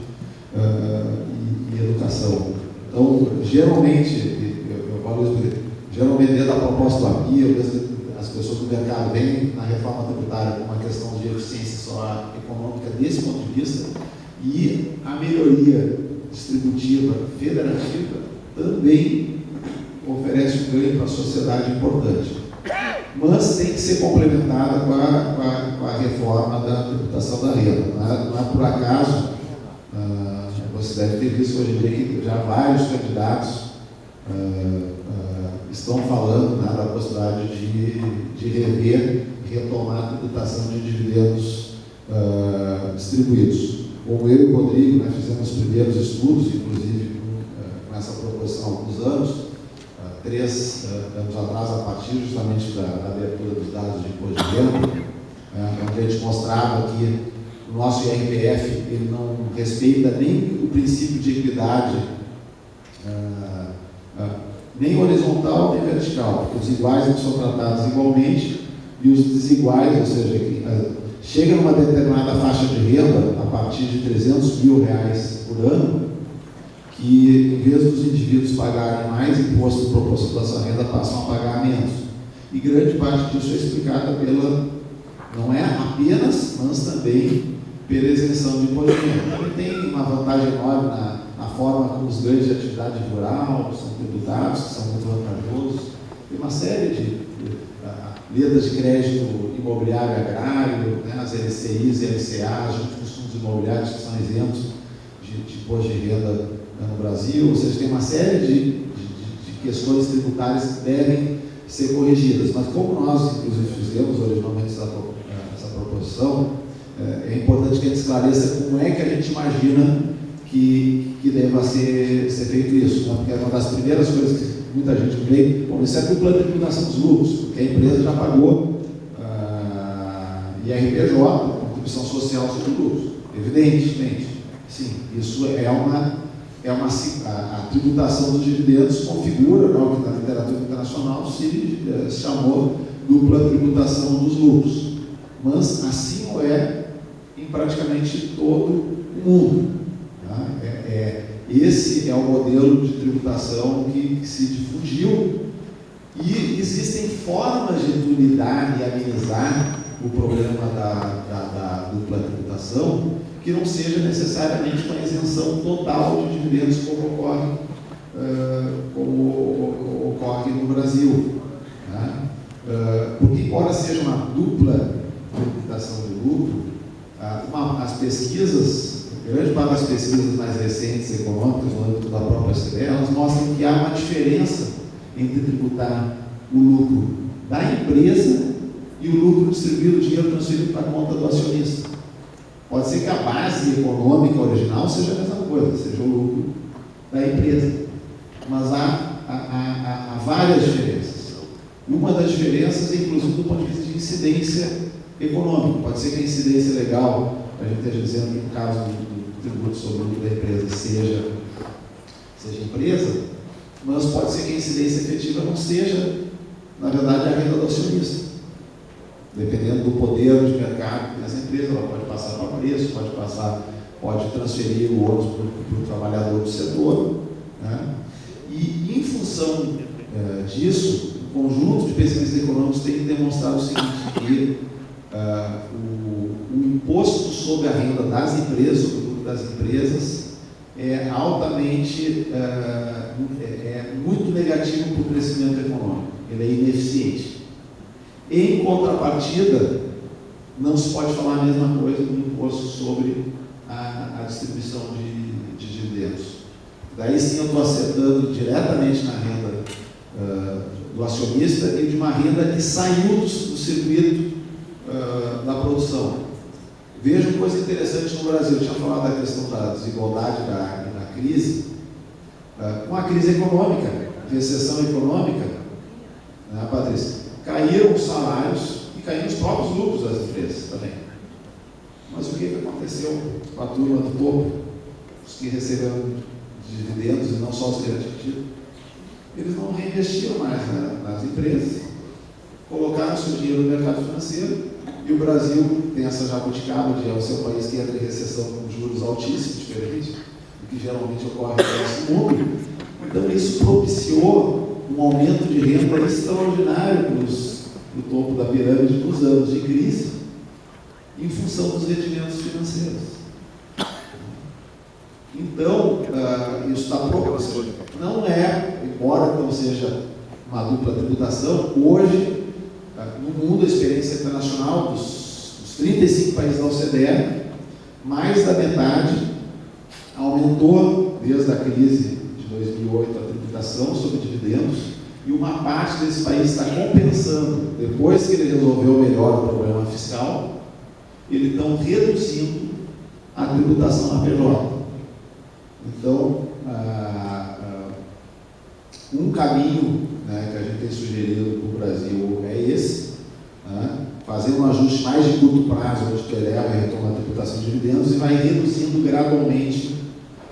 e educação. Então, geralmente, geralmente dentro da proposta do API, as pessoas do mercado vêm na reforma tributária com uma questão de eficiência só econômica desse ponto de vista, e a melhoria distributiva federativa também oferece um ganho para a sociedade importante. Mas tem que ser complementada com a reforma da tributação da renda. Não é por acaso, você deve ter visto hoje em dia que já vários candidatos estão falando, né, da possibilidade de rever e retomar a tributação de dividendos distribuídos. Como eu e o Rodrigo, né, fizemos os primeiros estudos, inclusive com essa proposição há alguns anos, 3 anos atrás, a partir justamente da abertura dos dados de imposto de renda, onde a gente mostrava que o nosso IRPF ele não respeita nem o princípio de equidade, nem horizontal nem vertical, porque os iguais não são tratados igualmente e os desiguais, ou seja, que chega numa determinada faixa de renda a partir de R$300 mil por ano, que em vez dos indivíduos pagarem mais imposto proporcional da sua renda, passam a pagar menos. E grande parte disso é explicada não é apenas, mas também pela isenção de imposto de renda. Também tem uma vantagem enorme na forma como os ganhos de atividade rural são tributados, que são muito vantajosos. Tem uma série de letras de crédito imobiliário agrário, né, as LCIs e LCAs, junto com os fundos imobiliários que são isentos de imposto de renda no Brasil. Ou seja, tem uma série de questões tributárias que devem ser corrigidas. Mas como nós, inclusive, fizemos originalmente essa proposição, é importante que a gente esclareça como é que a gente imagina que deva ser feito isso, né? Porque é uma das primeiras coisas que muita gente vê, bom, isso é dupla tributação dos lucros, porque a empresa já pagou IRPJ, contribuição social sobre lucros, evidentemente. Sim, isso a tributação dos dividendos configura, né, o que na literatura internacional se chamou dupla tributação dos lucros, mas assim não é em praticamente todo o mundo. Tá? Esse é o modelo de tributação que se difundiu, e existem formas de lidar e amenizar o problema da dupla tributação que não seja necessariamente uma isenção total de dividendos como ocorre no Brasil. Tá? Porque, embora seja uma dupla tributação de lucro, as pesquisas, grande parte das pesquisas mais recentes econômicas, no âmbito da própria OCDE, elas mostram que há uma diferença entre tributar o lucro da empresa e o lucro distribuído, o dinheiro transferido para a conta do acionista. Pode ser que a base econômica original seja a mesma coisa, seja o lucro da empresa, mas há várias diferenças. Uma das diferenças é, inclusive, do ponto de vista de incidência econômica. Pode ser que a incidência legal, a gente esteja dizendo que no caso do tributo sobre o lucro da empresa seja empresa, mas pode ser que a incidência efetiva não seja, na verdade, a renda do acionista. Dependendo do poder de mercado dessa empresa, ela pode passar para preço, pode transferir o ônus para o trabalhador do setor. Né? E, em função disso, o conjunto de pesquisas econômicas tem que demonstrar o seguinte, que o imposto sobre a renda das empresas, sobre o lucro das empresas, é altamente, muito negativo para o crescimento econômico. Ele é ineficiente. Em contrapartida, não se pode falar a mesma coisa do imposto sobre a distribuição de dividendos. Daí sim eu estou acertando diretamente na renda do acionista e de uma renda que saiu do circuito da produção. Veja uma coisa interessante no Brasil. Eu tinha falado da questão da desigualdade da crise. Com a crise econômica, recessão econômica, né, Patrícia? Caíram os salários e caíram os próprios lucros das empresas também. Mas o que aconteceu com a turma do topo? Os que receberam dividendos e não só os que receberam, eles não reinvestiram mais nas empresas, colocaram seu dinheiro no mercado financeiro, e o Brasil tem essa jabuticaba de é o seu país que entra em recessão com juros altíssimos, diferente do que geralmente ocorre no nosso mundo. Então isso propiciou um aumento de renda extraordinário no topo da pirâmide nos anos de crise, em função dos rendimentos financeiros. Então, isso está proposto. Não é, embora não seja uma dupla tributação, hoje, no mundo da experiência internacional, dos 35 países da OCDE, mais da metade aumentou, desde a crise de 2008, a tributação sobre dividendos, e uma parte desse país está compensando, depois que ele resolveu melhor o problema fiscal, eles estão reduzindo a tributação na PJ. Então, um caminho, né, que a gente tem sugerido para o Brasil é esse, né, fazer um ajuste mais de curto prazo, onde tu eleva e retoma a tributação de dividendos e vai reduzindo gradualmente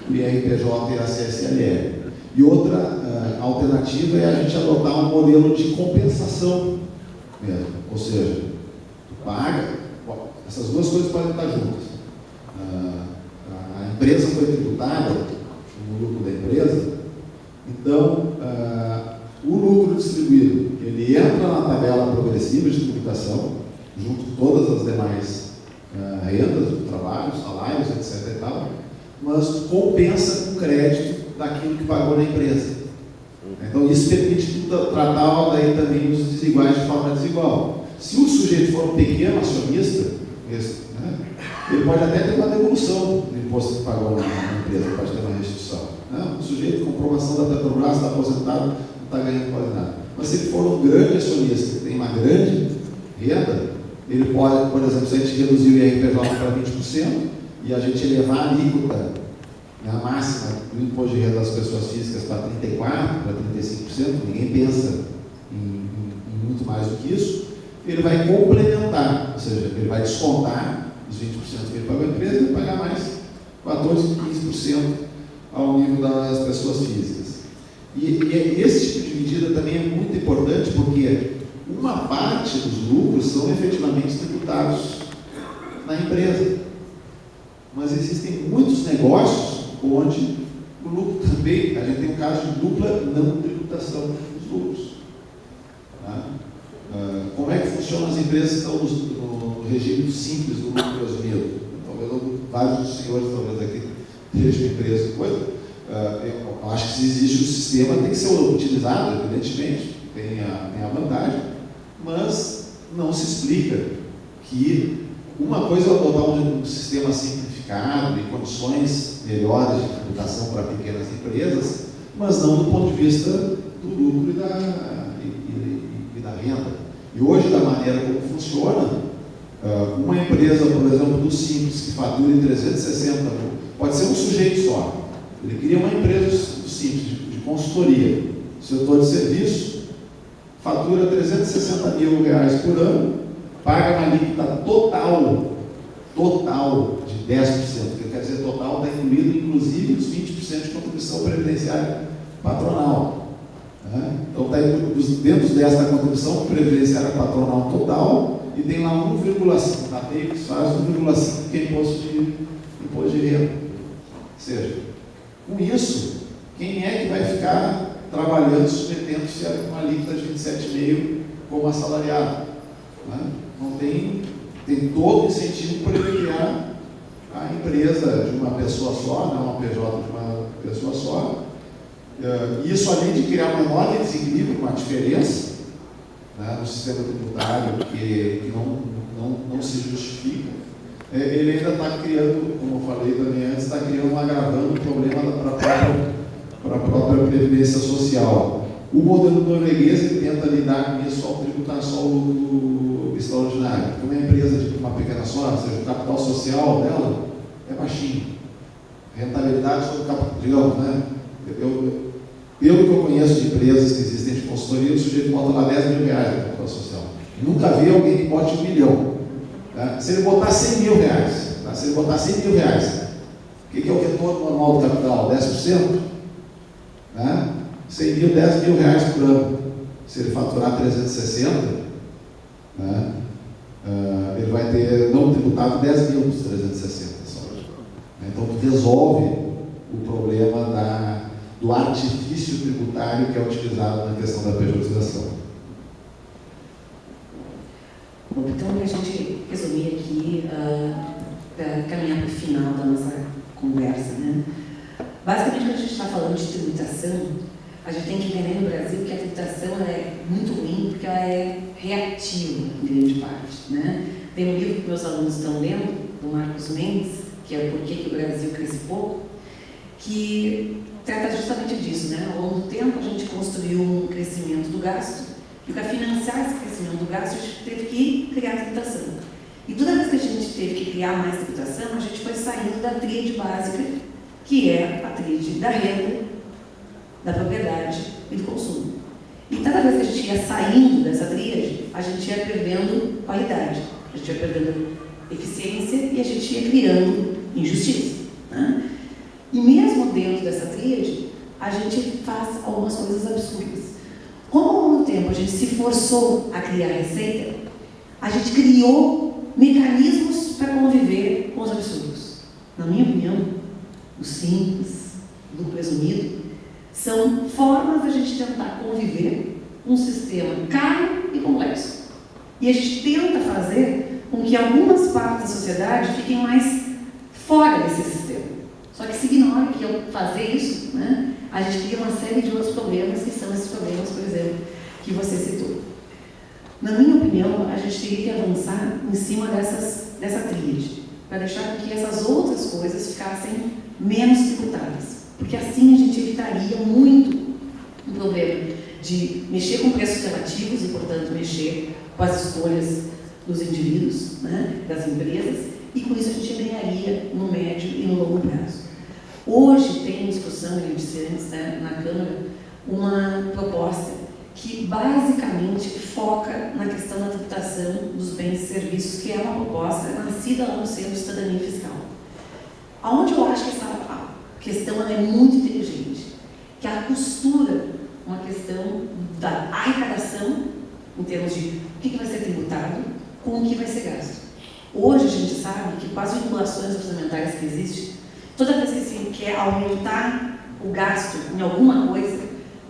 o IRPJ e a CSLL. E outra alternativa é a gente adotar um modelo de compensação mesmo, ou seja, tu paga, essas duas coisas podem estar juntas. A empresa foi tributada, no lucro da empresa, então o lucro distribuído, ele entra na tabela progressiva de tributação, junto com todas as demais rendas do trabalho, salários, etc. e tal, mas compensa com crédito daquilo que pagou na empresa. Então, isso permite tratar daí também os desiguais de forma desigual. Se o sujeito for um pequeno acionista, né, ele pode até ter uma devolução do imposto que pagou na empresa, pode ter uma restituição. Né? O sujeito com promoção da Petrobras está aposentado, não está ganhando quase nada. Mas se ele for um grande acionista, que tem uma grande renda, ele pode, por exemplo, se a gente reduzir o IRPJ para 20% e a gente elevar a alíquota, a máxima do imposto de renda das pessoas físicas para 34%, para 35%, ninguém pensa em muito mais do que isso, ele vai complementar, ou seja, ele vai descontar os 20% que ele pagou à empresa e vai pagar mais 14%, 15% ao nível das pessoas físicas. E esse tipo de medida também é muito importante porque uma parte dos lucros são efetivamente tributados na empresa. Mas existem muitos negócios onde o lucro também, a gente tem um caso de dupla não tributação dos lucros. Tá? Como é que funcionam as empresas que estão no regime simples do lucro presumido? Talvez vários dos senhores, talvez aqui, sejam empresas de coisa. Eu acho que se existe o sistema, tem que ser utilizado, evidentemente, tem a vantagem, mas não se explica que uma coisa é adotar um sistema simplificado e condições melhores de tributação para pequenas empresas, mas não do ponto de vista do lucro e da renda. E hoje, da maneira como funciona, uma empresa, por exemplo, do Simples, que fatura em 360 mil, pode ser um sujeito só. Ele cria uma empresa do Simples, de consultoria, setor de serviço, fatura 360 mil reais por ano, paga uma alíquota total de 10%, que quer dizer total está incluído inclusive os 20% de contribuição previdenciária patronal. Né? Então está dentro dessa contribuição previdenciária patronal total e tem lá 1,5%, tá bem que faz 1,5% que é imposto de renda. Ou seja, com isso, quem é que vai ficar trabalhando, submetendo-se a uma alíquota de 27,5% como assalariado? Né? Não tem todo incentivo para ele criar a empresa de uma pessoa só, não uma PJ de uma pessoa só. Isso, além de criar um enorme desequilíbrio, uma diferença, né, no sistema tributário que não se justifica, ele ainda está criando, como eu falei também antes, está criando, agravando o problema para a própria previdência social. O modelo norueguês ele tenta lidar com isso ao tributar só o lucro extraordinário. Porque uma empresa de uma pequena só, ou seja, o capital social dela é baixinho. A rentabilidade sobre o capital, digamos, né? Pelo que eu conheço de empresas que existem de consultoria, o sujeito bota lá 10 mil reais no capital social. Nunca vi alguém que bote 1 milhão. Tá? Se ele botar 100 mil reais, tá? Se ele botar 100 mil reais, o que é o retorno normal do capital? 10%? Né? 100 mil, 10 mil reais por ano. Se ele faturar 360, né, ele vai ter não tributado 10 mil dos 360 só. Então, resolve o problema do artifício tributário que é utilizado na questão da pejotização. Bom, então, para a gente resumir aqui, para caminhar para o final da nossa conversa, né? Basicamente, quando a gente está falando de tributação, a gente tem que entender no Brasil que a tributação é muito ruim porque ela é reativa, em grande parte. Né? Tem um livro que meus alunos estão lendo, do Marcos Mendes, que é o Porquê que o Brasil Cresce Pouco, que trata justamente disso. Né? Ao longo do tempo, a gente construiu um crescimento do gasto, e para financiar esse crescimento do gasto, a gente teve que criar tributação. E toda vez que a gente teve que criar mais tributação, a gente foi saindo da tríade básica, que é a tríade da renda, da propriedade e do consumo. E cada vez que a gente ia saindo dessa tríade, a gente ia perdendo qualidade, a gente ia perdendo eficiência e a gente ia criando injustiça. Né? E mesmo dentro dessa tríade, a gente faz algumas coisas absurdas. Como ao longo do tempo a gente se forçou a criar receita, a gente criou mecanismos para conviver com os absurdos. Na minha opinião, o simples, do presumido, são formas da gente tentar conviver com um sistema caro e complexo. E a gente tenta fazer com que algumas partes da sociedade fiquem mais fora desse sistema. Só que se ignora que ao fazer isso, né, a gente cria uma série de outros problemas, que são esses problemas, por exemplo, que você citou. Na minha opinião, a gente teria que avançar em cima dessa tríade, para deixar que essas outras coisas ficassem menos tributadas. Porque assim a gente evitaria muito o problema de mexer com preços relativos e, portanto, mexer com as escolhas dos indivíduos, né, das empresas, e com isso a gente ganharia no médio e no longo prazo. Hoje tem discussão, eu disse antes, né, na Câmara, uma proposta que basicamente foca na questão da tributação dos bens e serviços, que é uma proposta nascida lá no Centro de Cidadania Fiscal. Aonde eu acho que essa questão é muito inteligente, que ela costura uma questão da arrecadação, em termos de o que vai ser tributado, com o que vai ser gasto. Hoje a gente sabe que com as vinculações orçamentárias que existem, toda vez que se quer aumentar o gasto em alguma coisa,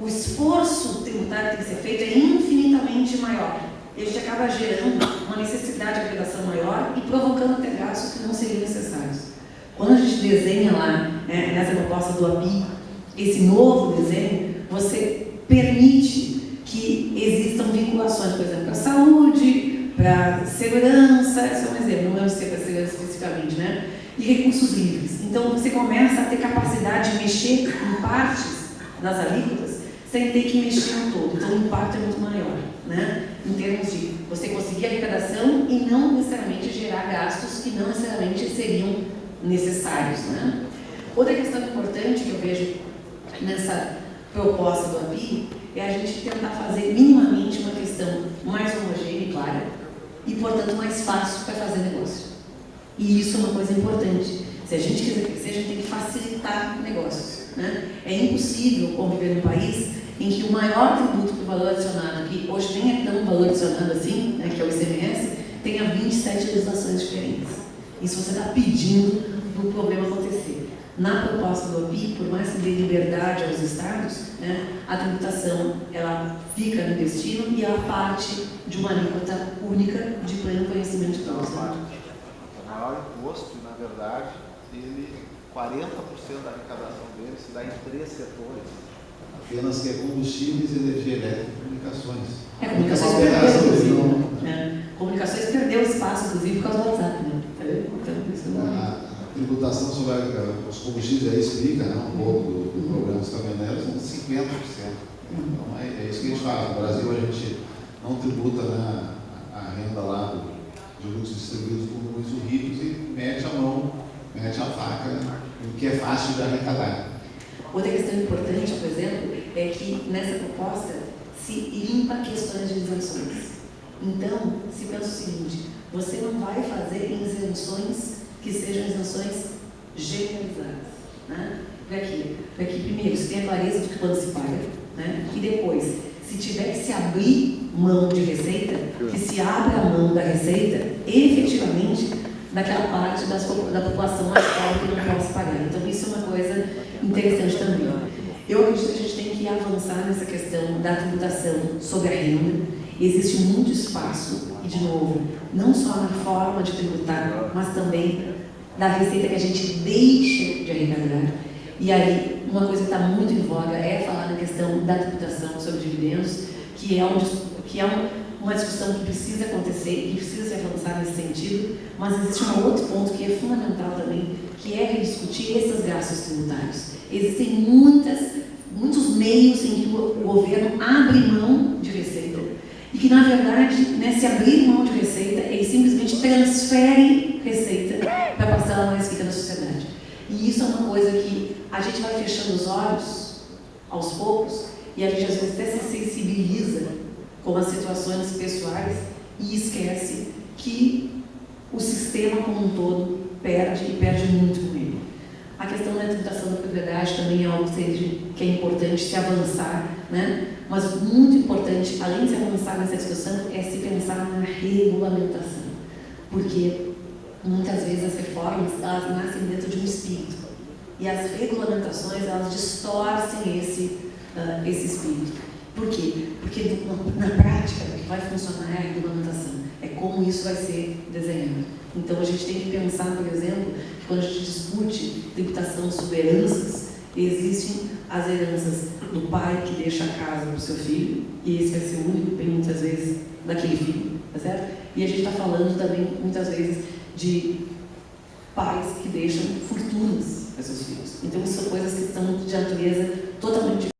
o esforço tributário que tem que ser feito é infinitamente maior. E a gente acaba gerando uma necessidade de arrecadação maior e provocando até gastos que não seriam necessários. Quando a gente desenha lá, nessa proposta do API, esse novo desenho, você permite que existam vinculações, por exemplo, para a saúde, para a segurança, esse é um exemplo, não é ser para a segurança especificamente, né? E recursos livres. Então, você começa a ter capacidade de mexer em partes das alíquotas sem ter que mexer no todo. Então, o impacto é muito maior, né? Em termos de você conseguir arrecadação e não necessariamente gerar gastos que não necessariamente seriam necessários, né? Outra questão importante que eu vejo nessa proposta do API é a gente tentar fazer minimamente uma questão mais homogênea e clara e, portanto, mais fácil para fazer negócio. E isso é uma coisa importante. Se a gente quiser crescer, a gente tem que facilitar negócios, né? É impossível conviver num país em que o maior tributo para o valor adicionado, que hoje nem é tão valor adicionado assim, né, que é o ICMS, tenha 27 legislações diferentes. Isso você está pedindo para o problema acontecer. Na proposta do API, por mais que dê liberdade aos estados, né, a tributação ela fica no destino e ela parte de uma alíquota única de pleno conhecimento de todos. O maior imposto, na verdade, 40% da arrecadação dele se dá em 3 setores. Apenas que é combustíveis, energia elétrica e comunicações. Comunicações perdeu, inclusive. Comunicações perdeu espaço, inclusive, por causa do WhatsApp, né? Então, a tributação sobre os combustíveis aí explica, né, um pouco do programa dos caminhoneiros, são 50%. Então é isso que a gente faz. No Brasil a gente não tributa, né, a renda lá de lucros distribuídos por muitos ricos e mete a mão, mete a faca, o que é fácil de arrecadar. Outra questão importante, por exemplo, é que nessa proposta se limpa questões de isenções. Então, se pensa o seguinte, você não vai fazer isenções que sejam isenções generalizadas, né? Para quê? Para que, primeiro, se tenha clareza do que quando se paga, né? E depois, se tiver que se abrir mão de receita, que se abra a mão da receita, efetivamente, daquela parte da população mais pobre que não possa pagar. Então, isso é uma coisa interessante também. Eu acredito que a gente tem que avançar nessa questão da tributação sobre a renda. Existe muito espaço, e de novo, não só na forma de tributar, mas também da receita que a gente deixa de arrecadar. E aí, uma coisa que está muito em voga é falar na questão da tributação sobre dividendos, que é uma discussão que precisa acontecer, que precisa se avançar nesse sentido, mas existe um outro ponto que é fundamental também, que é rediscutir esses gastos tributários. Existem muitos meios em que o governo abre mão de receita e que, na verdade, né, se abrir mão de receita, ele simplesmente transfere receita para a parcela mais rica da sociedade. E isso é uma coisa que a gente vai fechando os olhos aos poucos e a gente às vezes até se sensibiliza com as situações pessoais e esquece que o sistema como um todo perde e perde muito com ele. A questão da tributação da propriedade também é algo que é importante se avançar, né? Mas muito importante, além de se avançar nessa discussão, é se pensar na regulamentação. Porque muitas vezes as reformas, elas nascem dentro de um espírito. E as regulamentações, elas distorcem esse espírito. Por quê? Porque na prática, o que vai funcionar é a regulamentação. é como isso vai ser desenhado. Então a gente tem que pensar, por exemplo, que quando a gente discute tributação sobre heranças, existem as heranças do pai que deixa a casa para o seu filho, e esse vai ser o único bem, muitas vezes, daquele filho, tá certo? E a gente está falando também, muitas vezes, de pais que deixam fortunas para seus filhos. Então, isso são coisas que estão de natureza totalmente